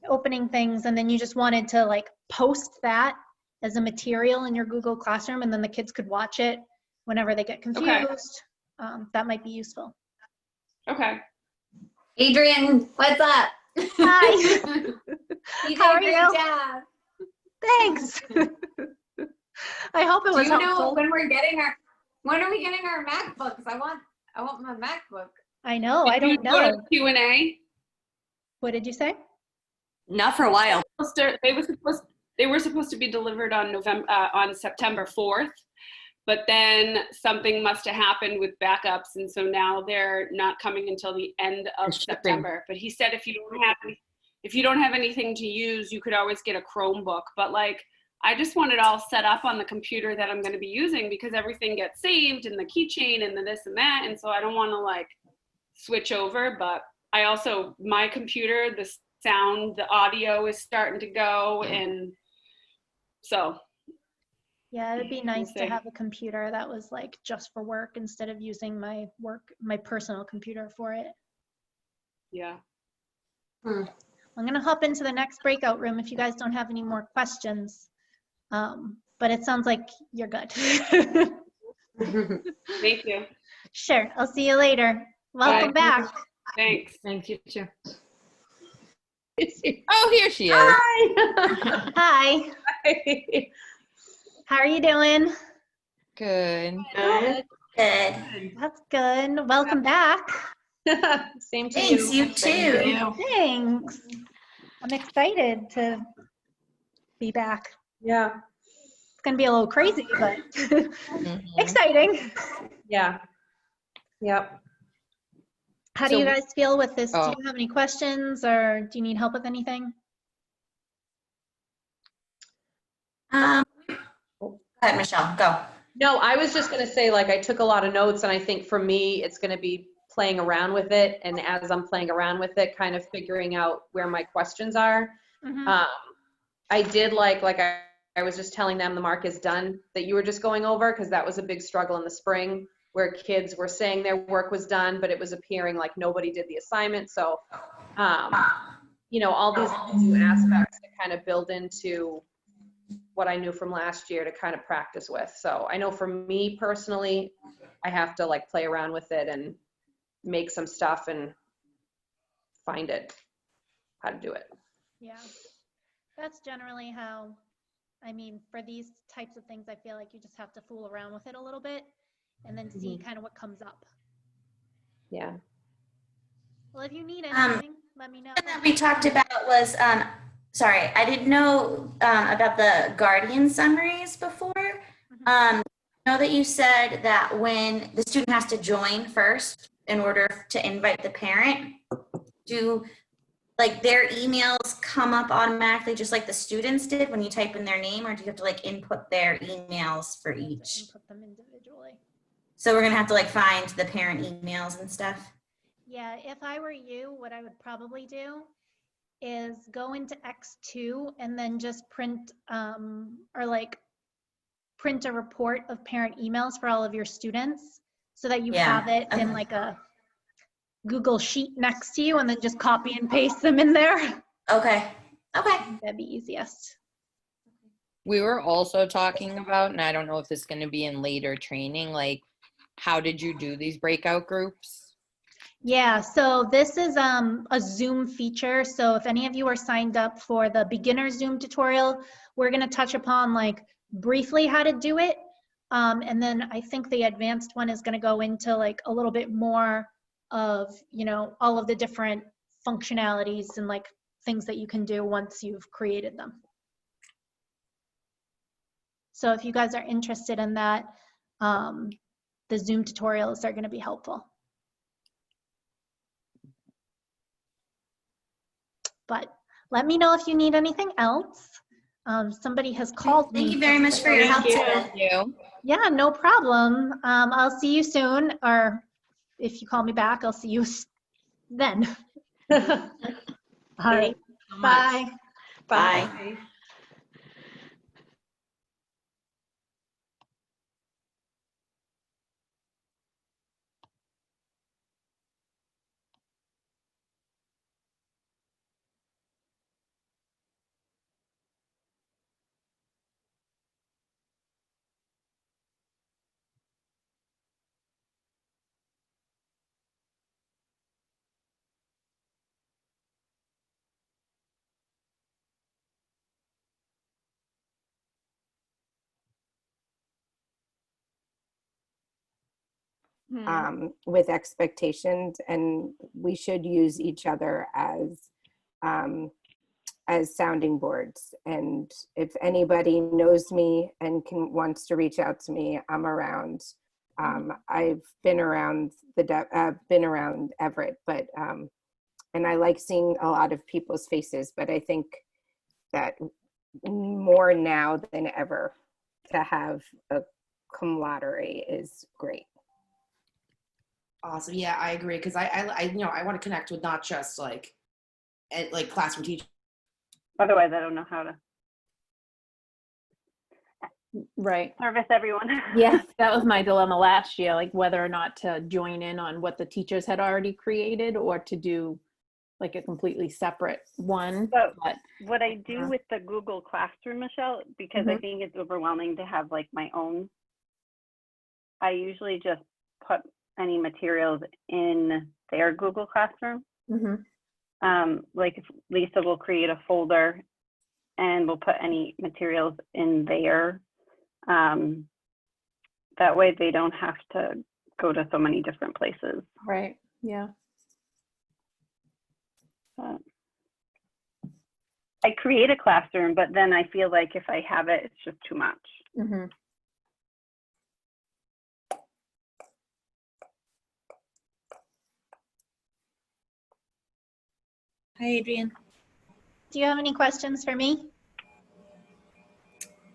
opening things, and then you just wanted to like post that as a material in your Google Classroom, and then the kids could watch it whenever they get confused. That might be useful. Okay. Adrian, what's up? Hi. You How are did a you? great job. Thanks. I hope it was Do you know helpful. when are we getting our MacBooks? I want my MacBook. I know. I don't Go to know. Q&A. What did you say? Not for a while. They were supposed to be delivered on September 4th, but then something must have happened with backups, and so now they're not coming until the end of September. But he said if you don't have anything to use, you could always get a Chromebook. But like, I just want it all set up on the computer that I'm going to be using, because everything gets saved in the keychain and the this and that, and so I don't want to like switch over. But I also, my computer, the sound, the audio is starting to go, and so Yeah, it'd be nice to see. have a computer that was like just for work instead of using my personal computer for it. Yeah. I'm gonna hop into the next breakout room if you guys don't have any more questions. But it sounds like you're good. Thank you. Sure, I'll see you later. Welcome Bye. back. Thanks. Thank you too. Oh, here she is. Hi. How are you doing? Good. Good. That's good. Welcome back. Same to Thanks, you. you too. Thanks. I'm excited to be back. Yeah. It's gonna be a little crazy, but exciting. Yeah. Yep. How do So you we- guys feel with this? Do Oh. you have any questions or do you need help with anything? Go ahead, Michelle, go. No, I was just gonna say, like, I took a lot of notes, and I think for me, it's gonna be playing around with it, and as I'm playing around with it, kind of figuring out where my questions are. I did like I was just telling them the mark is done that you were just going over, because that was a big struggle in the spring where kids were saying their work was done, but it was appearing like nobody did the assignment. So, you know, all these new aspects that kind of build into what I knew from last year to kind of practice with. So I know for me personally, I have to like play around with it and make some stuff and find it, how to do it. Yeah, that's generally how, I mean, for these types of things, I feel like you just have to fool around with it a little bit and then see kind of what comes up. Yeah. Well, if you need anything, let me know. That we talked about was, sorry, I didn't know about the guardian summaries before. Know that you said that when the student has to join first in order to invite the parent, do like their emails come up automatically just like the students did when you type in their name, or do you have to like input their emails for each? Input them individually. So we're gonna have to like find the parent emails and stuff. Yeah, if I were you, what I would probably do is go into X2 and then just print or like print a report of parent emails for all of your students so that you have it in like a Google Sheet next to you and then just copy and paste them in there. Okay. Okay. That'd be easiest. We were also talking about, and I don't know if this is going to be in later training, like how did you do these breakout groups? Yeah, so this is a Zoom feature. So if any of you are signed up for the beginner Zoom tutorial, we're going to touch upon like briefly how to do it. And then I think the advanced one is going to go into like a little bit more of, you know, all of the different functionalities and like things that you can do once you've created them. So if you guys are interested in that, the Zoom tutorials are going to be helpful. But let me know if you need anything else. Somebody has called me. Thank you very much for your help today. Yeah, no problem. I'll see you soon, or if you call me back, I'll see you then. All right. Bye. Bye. With expectations, and we should use each other as sounding boards. And if anybody knows me and wants to reach out to me, I'm around. I've been around been around Everett, but and I like seeing a lot of people's faces. But I think that more now than ever, to have a camaraderie is great. Awesome. Yeah, I agree. Cause I you know, I want to connect with not just like classroom teachers. Otherwise, I don't know how to. Right. service everyone. Yes, that was my dilemma last year, like whether or not to join in on what the teachers had already created or to do like a completely separate one. So But what I do with the Google Classroom, Michelle, because I Mhm. think it's overwhelming to have like my own, I usually just put any materials in their Google Classroom. Mhm. Like if Lisa will create a folder and we'll put any materials in there. That way they don't have to go to so many different places. Right. Yeah. I create a classroom, but then I feel like if I have it, it's just too much. Mm-hmm. Hi, Adrian. Do you have any questions for me?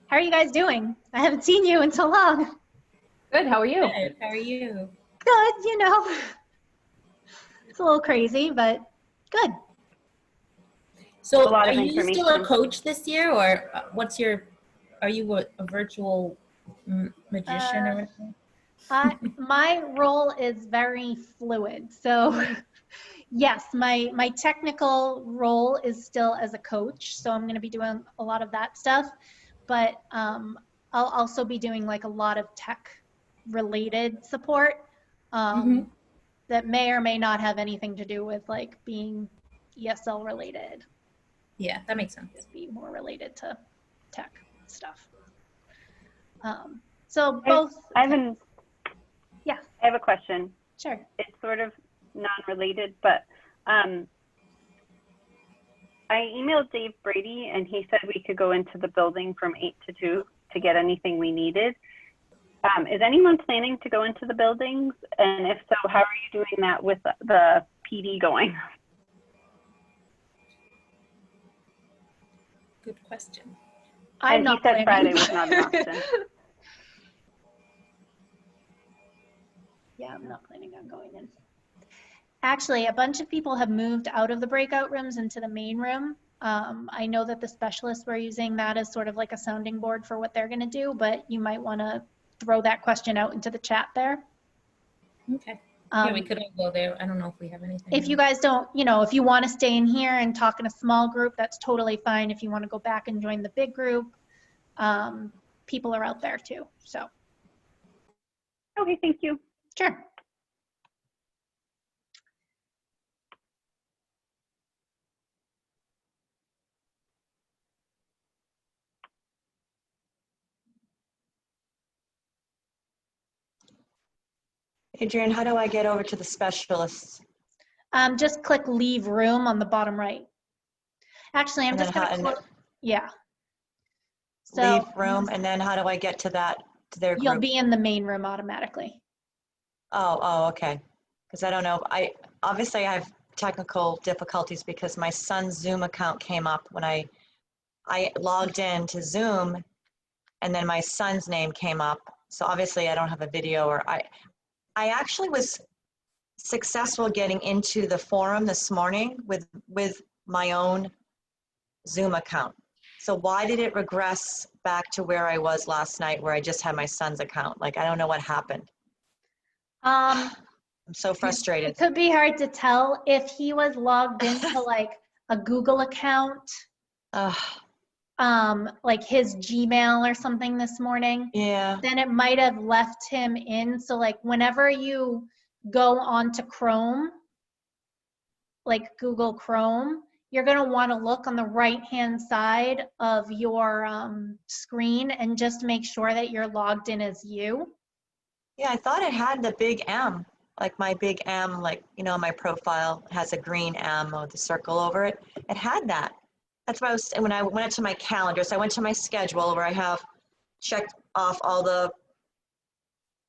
How are you guys doing? I haven't seen you in so long. Good. How are you? Good. How are you? Good, you know. It's a little crazy, but good. So A lot are of you still a information. coach this year, or are you a virtual magician or anything? My role is very fluid. So yes, my technical role is still as a coach. So I'm going to be doing a lot of that stuff, but I'll also be doing like a lot of tech related support that may or may not have anything to do with like being ESL related. Yeah, that makes sense. Just be more related to tech stuff. So both. I have a question. Sure. It's sort of non-related, but I emailed Dave Brady and he said we could go into the building from 8 to 2 to get anything we needed. Is anyone planning to go into the buildings? And if so, how are you doing that with the PD going? Good question. I'm And not he said planning. Friday was not an option. Yeah, I'm not planning on going in. Actually, a bunch of people have moved out of the breakout rooms into the main room. I know that the specialists were using that as sort of like a sounding board for what they're going to do, but you might want to throw that question out into the chat there. Okay. Yeah, we could all go there. I don't know if we have anything. If you guys don't, if you want to stay in here and talk in a small group, that's totally fine. If you want to go back and join the big group, people are out there too. So. Okay, thank you. Sure. Adrian, how do I get over to the specialists? Just click leave room on the bottom right. Actually, I'm And just then going to, yeah. So Leave room, and then how do I get to that, to their you'll group? be in the main room automatically. Oh, okay. Because I don't know, obviously I have technical difficulties because my son's Zoom account came up when I logged in to Zoom, and then my son's name came up. So obviously I don't have a video, or I actually was successful getting into the forum this morning with my own Zoom account. So why did it regress back to where I was last night, where I just had my son's account? Like, I don't know what happened. I'm so frustrated. It could be hard to tell if he was logged into like a Google account, like his Gmail or something this morning. Yeah. Then it might have left him in. So like whenever you go onto Chrome, like Google Chrome, you're going to want to look on the right-hand side of your screen and just make sure that you're logged in as you. Yeah, I thought it had the big M, like my big M, like, my profile has a green M with a circle over it. It had that. That's why when I went to my calendar, so I went to my schedule where I have checked off all the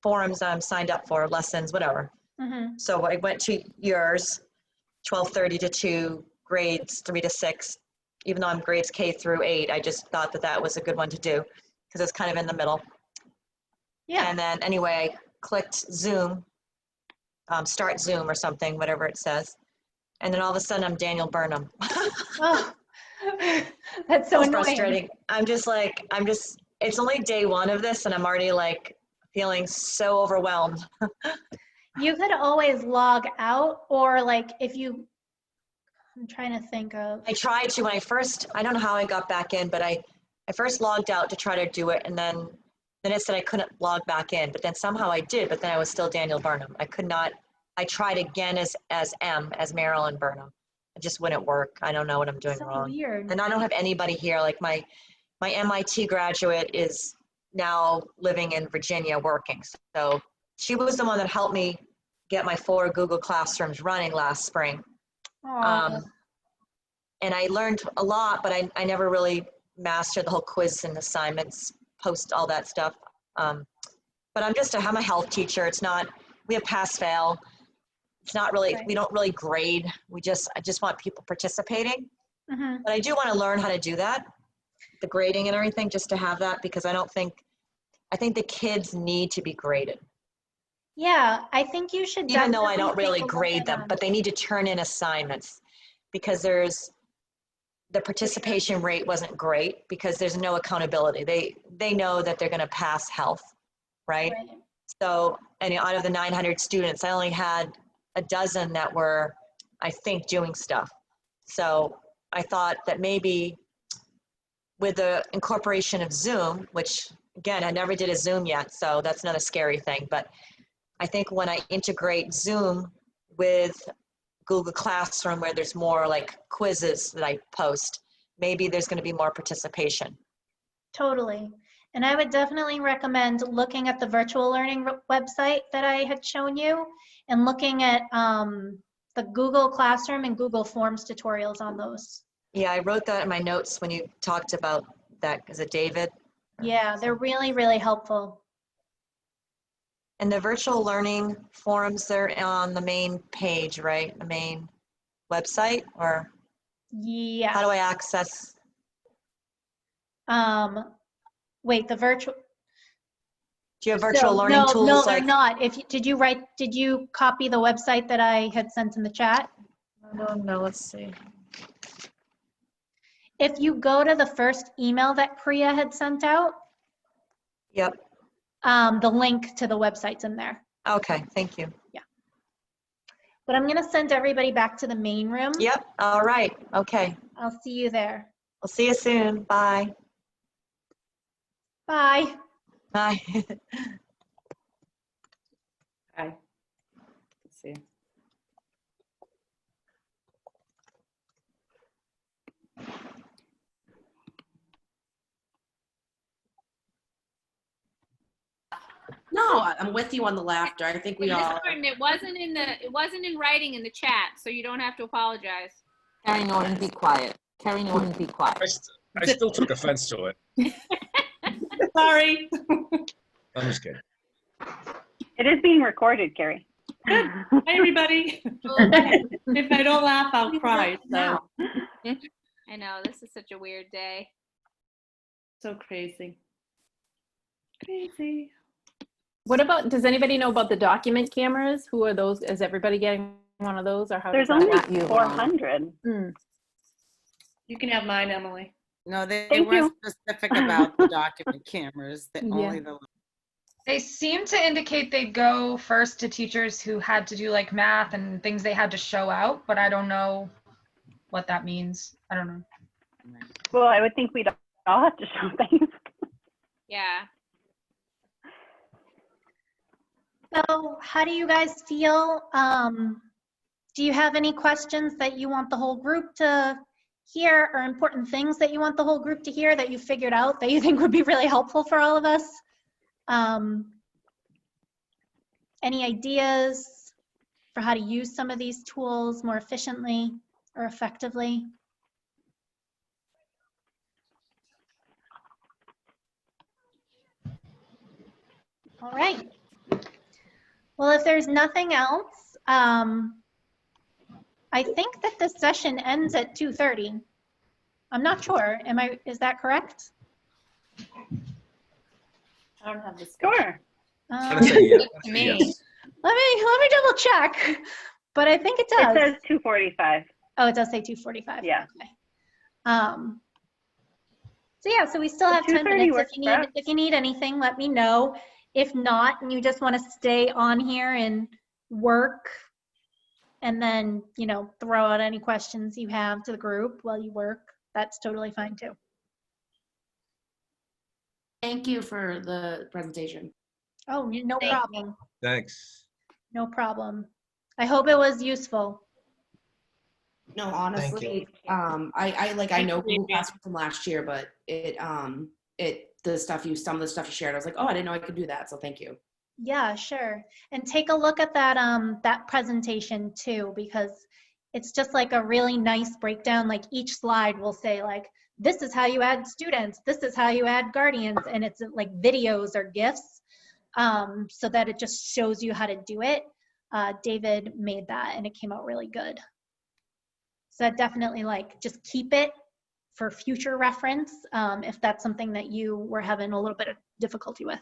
forums I'm signed up for, lessons, whatever. Mm-hmm. So I went to yours, 12:30 to 2, grades 3 to 6. Even though I'm grades K through 8, I just thought that was a good one to do because it's kind of in the middle. Yeah. And then anyway, I clicked Zoom, start Zoom or something, whatever it says. And then all of a sudden I'm Daniel Burnham. Oh, that's so annoying. Frustrating. I'm just it's only day one of this and I'm already like feeling so overwhelmed. You could always log out, or like if you, I'm trying to think of. I tried to when I don't know how I got back in, but I first logged out to try to do it, and then it said I couldn't log back in, but then somehow I did, but then I was still Daniel Burnham. I could not, I tried again as Marilyn Burnham. It just wouldn't work. I don't know what I'm doing So wrong. weird. And I don't have anybody here. Like my MIT graduate is now living in Virginia working. So she was the one that helped me get my 4 Google Classrooms running last spring. Aw. And I learned a lot, but I never really mastered the whole quiz and assignments, post all that stuff. But I'm a health teacher. It's not, we have pass fail. It's not really, we don't really grade. I just want people participating. Mhm. But I do want to learn how to do that, the grading and everything, just to have that, because I think the kids need to be graded. Yeah, I think you should. Even though I don't definitely really take a look grade at them, but they need to turn in assignments, because the participation rate wasn't great because there's no accountability. They know that they're going to pass health, right? So, and out of the 900 students, I only had a dozen that were, I think, doing stuff. So I thought that maybe with the incorporation of Zoom, which again, I never did a Zoom yet, so that's not a scary thing, but I think when I integrate Zoom with Google Classroom, where there's more like quizzes that I post, maybe there's going to be more participation. Totally. And I would definitely recommend looking at the virtual learning website that I had shown you, and looking at the Google Classroom and Google Forms tutorials on those. Yeah, I wrote that in my notes when you talked about that. Is it David? Yeah, they're really, really helpful. And the virtual learning forums, they're on the main page, right? The main website, or Yeah. how do I access? Wait, the virtual. Do you have virtual learning tools? No, like, they're not. Did you copy the website that I had sent in the chat? No, let's see. If you go to the first email that Priya had sent out. Yep. The link to the website's in there. Okay, thank you. Yeah. But I'm gonna send everybody back to the main room. Yep, all right, okay. I'll see you there. I'll see you soon, bye. Bye. Bye. Hi. Let's see. No, I'm with you on the laughter. I think we Miss all. Norton, it wasn't in writing in the chat, so you don't have to apologize. Carrie Norton, be quiet. Carrie Norton, be quiet. I still took offense to it. Sorry. I'm just kidding. It is being recorded, Carrie. Hi, everybody. If I don't laugh, I'll cry. So. I know, this is such a weird day. So crazy. Crazy. What about, does anybody know about the document cameras? Who are those? Is everybody getting one of those, or how? There's does that only work? 400. You can have mine, Emily. No, they Thank weren't you. specific about the document cameras. That Yeah. only the. They seem to indicate they go first to teachers who had to do like math and things they had to show out, but I don't know what that means. I don't know. Well, I would think we'd all have to show things. Yeah. So how do you guys feel? Do you have any questions that you want the whole group to hear, or important things that you want the whole group to hear that you figured out that you think would be really helpful for all of us? Any ideas for how to use some of these tools more efficiently or effectively? All right. Well, if there's nothing else, I think that this session ends at 2:30. I'm not sure. Is that correct? I don't have this. Sure. I'm gonna say yes. To me. Yes. Let me double check, but I think it does. It says 2:45. Oh, it does say 2:45. Yeah. Okay. So yeah, so we still have 10 2:30 minutes. works for us. If you need anything, let me know. If not, and you just want to stay on here and work, and then, you know, throw out any questions you have to the group while you work, that's totally fine too. Thank you for the presentation. Oh, no problem. Thanks. No problem. I hope it was useful. No, honestly, I know Google Classroom from last year, but some of the stuff you shared, I was like, oh, I didn't know I could do that. So thank you. Yeah, sure. And take a look at that that presentation too, because it's just like a really nice breakdown. Like each slide will say like, this is how you add students, this is how you add guardians, and it's like videos or GIFs, so that it just shows you how to do it. David made that and it came out really good. So I definitely like just keep it for future reference if that's something that you were having a little bit of difficulty with.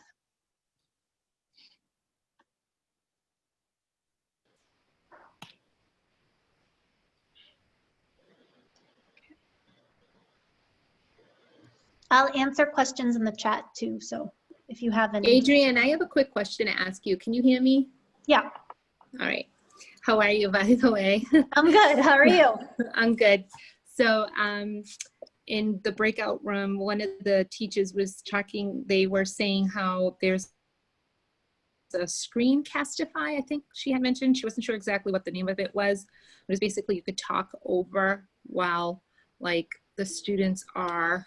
I'll answer questions in the chat too, so if you have any. Adrienne, I have a quick question to ask you. Can you hear me? Yeah. All right. How are you, by the way? I'm good. How are you? I'm good. So in the breakout room, one of the teachers was talking, they were saying how there's a Screencastify, I think she had mentioned. She wasn't sure exactly what the name of it was. It was basically you could talk over while like the students are,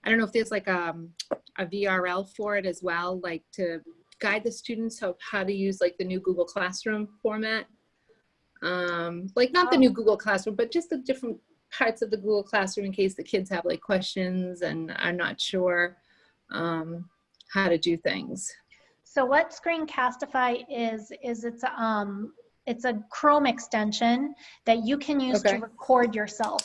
I don't know if there's like a VRL for it as well, like to guide the students how to use like the new Google Classroom format. Like not the new Google Classroom, but just the different parts of the Google Classroom in case the kids have like questions and are not sure how to do things. So what Screencastify is it's a Chrome extension that you can use to record yourself.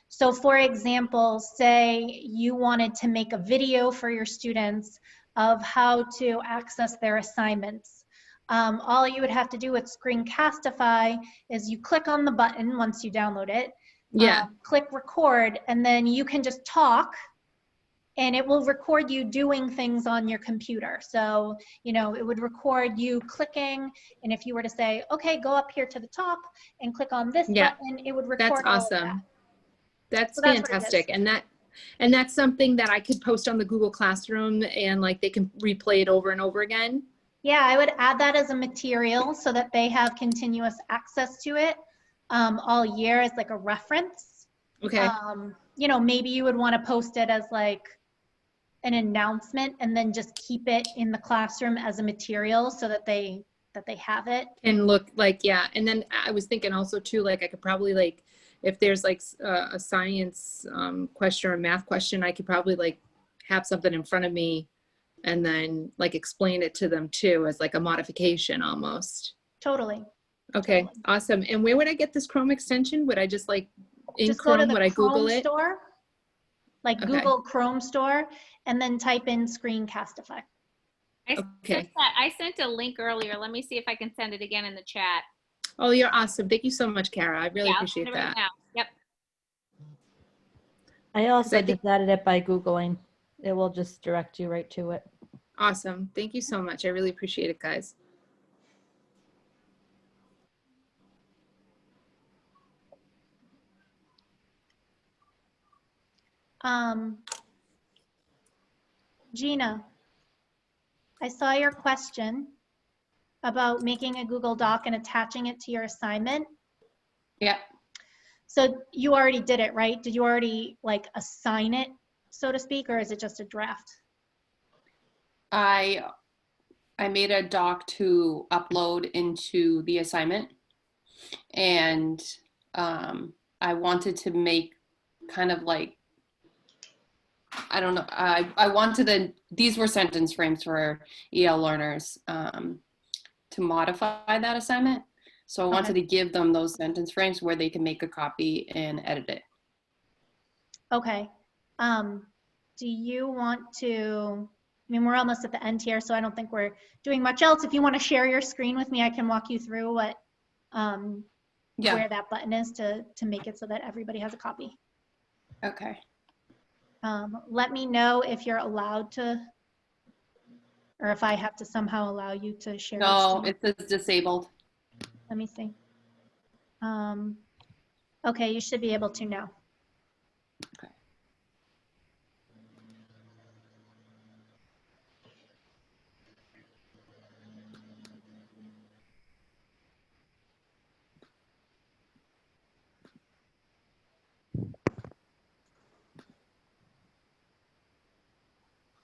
So for example, say you wanted to make a video for your students of how to access their assignments. All you would have to do with Screencastify is you click on the button once you download it, click record, and then you can just talk and it will record you doing things on your computer. So, you know, it would record you clicking, and if you were to say, okay, go up here to the top and click on this button, it would record That's awesome. all of that. That's So fantastic. And that's something that I could post on the Google Classroom and like they can replay it over and over again. Yeah, I would add that as a material so that they have continuous access to it all year as like a reference. Okay. You know, maybe you would want to post it as like an announcement and then just keep it in the classroom as a material so that they have it. And look like, yeah. And then I was thinking also too, like I could probably like, if there's like a science question or a math question, I could probably like have something in front of me and then like explain it to them too as like a modification almost. Totally. Okay, awesome. And where would I get this Chrome extension? Would I just like in Just go to Chrome, the would I Google Chrome it? store, like Okay. Google Chrome store, and then type in Screencastify. I sent a link earlier. Let me see if I can send it again in the chat. Oh, you're awesome. Thank you so much, Kara. I really Yeah, I'll appreciate send it right that. now. Yep. I also I think- just added it by Googling. It will just direct you right to it. Awesome. Thank you so much. I really appreciate it, guys. Gina, I saw your question about making a Google Doc and attaching it to your assignment. Yeah. So you already did it, right? Did you already like assign it, so to speak, or is it just a draft? I made a doc to upload into the assignment, and I wanted to make kind of like, I don't know, I wanted these were sentence frames for EL learners to modify that assignment. So I wanted to give them those sentence frames where they can make a copy and edit it. Okay. Do you want to, I mean, we're almost at the end here, so I don't think we're doing much else. If you want to share your screen with me, I can walk you through what, where that button is to make it so that everybody has a copy. Okay. Let me know if you're allowed to, or if I have to somehow allow you to share. your No, screen. it says disabled. Let me see. Okay, you should be able to now.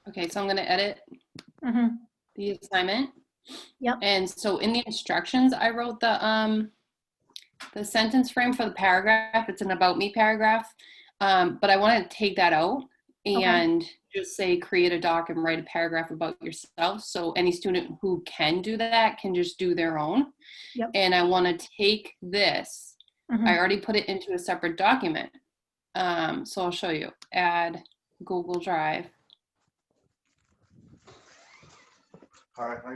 Okay, so I'm gonna edit Mhm. the assignment. Yep. And so in the instructions, I wrote the sentence frame for the paragraph. It's an about me paragraph. But I want to take that out and just say create a doc and write a paragraph about yourself. So any student who can do that can just do their own. Yep. And I want to take this. Mhm. I already put it into a separate document. So I'll show you. Add Google Drive. All right, I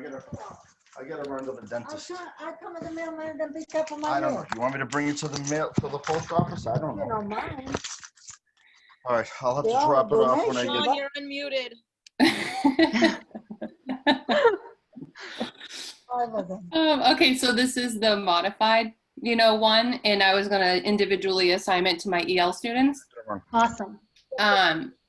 gotta run to the dentist. I come to the mailman and pick up my I don't know. mail. You want me to bring it to the mail, to the post office? I don't You know. don't mind. All right, I'll have to They all drop it off when I donation, get. but- Unmuted. Okay, so this is the modified, one, and I was gonna individually assign it to my EL students. Awesome.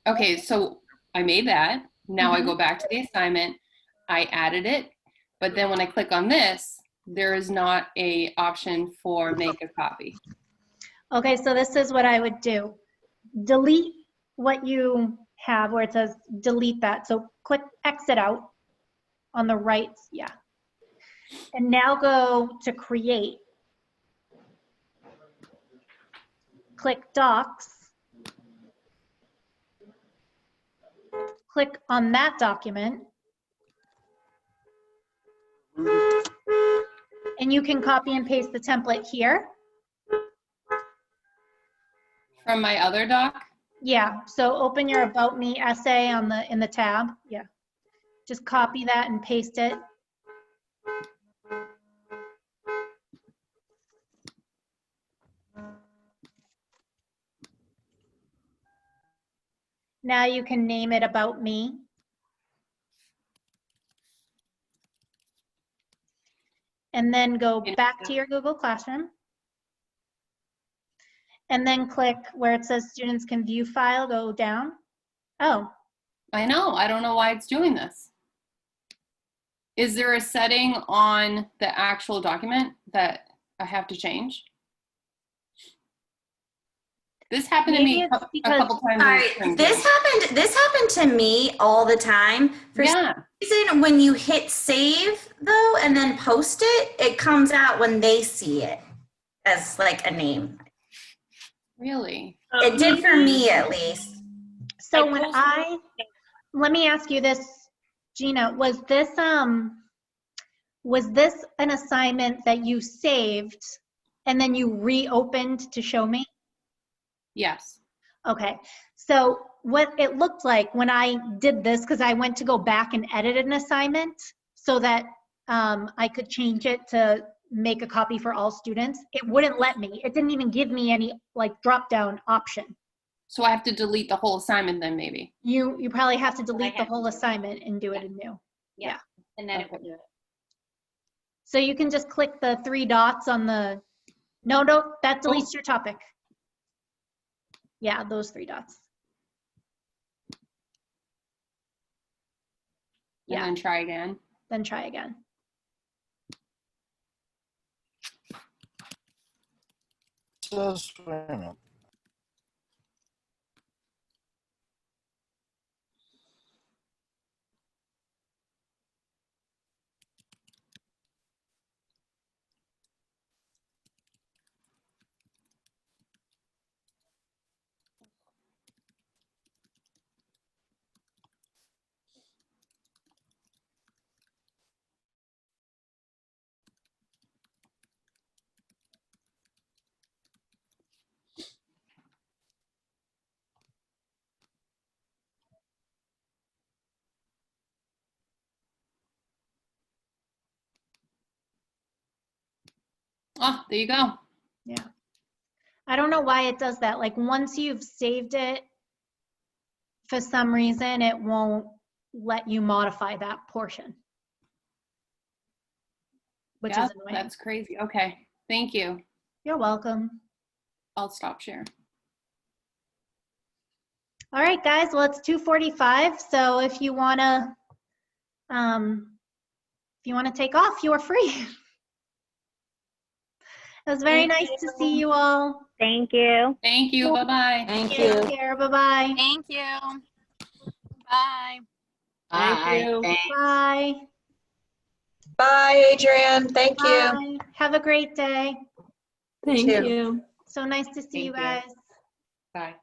Okay, so I made that. Now I Mhm. go back to the assignment. I added it, but then when I click on this, there is not a option for make a copy. Okay, so this is what I would do. Delete what you have where it says delete that. So click exit out on the right. Yeah. And now go to create. Click docs. Click on that document. And you can copy and paste the template here. From my other doc? Yeah, so open your About Me essay in the tab. Yeah. Just copy that and paste it. Now you can name it About Me. And then go back to your Google Classroom. And then click where it says students can view file, go down. Oh. I know, I don't know why it's doing this. Is there a setting on the actual document that I have to change? This happened Maybe to me it's a because- couple times. in Sorry, spring this happened to me all the time. For some reason, when you hit save though and then post it, it comes out when they see it as like a name. Really? It did for me at least. So let me ask you this, Gina, was this an assignment that you saved and then you reopened to show me? Yes. Okay, so what it looked like when I did this, because I went to go back and edit an assignment so that I could change it to make a copy for all students, it wouldn't let me. It didn't even give me any like drop down option. So I have to delete the whole assignment then maybe? You probably have to delete the whole assignment and do it anew. Yeah. And then it will do it. So you can just click the 3 dots on the, no, that deletes your topic. Yeah, those 3 dots. And then try again? Then try again. Just wait a minute. Oh, there you go. Yeah. I don't know why it does that. Like once you've saved it, for some reason, it won't let you modify that portion. Which Yeah, is annoying. that's crazy. Okay, thank you. You're welcome. I'll stop sharing. All right, guys, well, it's 2:45, so if you wanna take off, you are free. It was very nice to see you all. Thank you. Thank you. Bye-bye. Thank Take you. care. Bye-bye. Thank you. Bye. Thank you. Bye. Bye, Adrian. Thank you. Bye. Have a great day. Thank you. So nice to see you guys. Bye.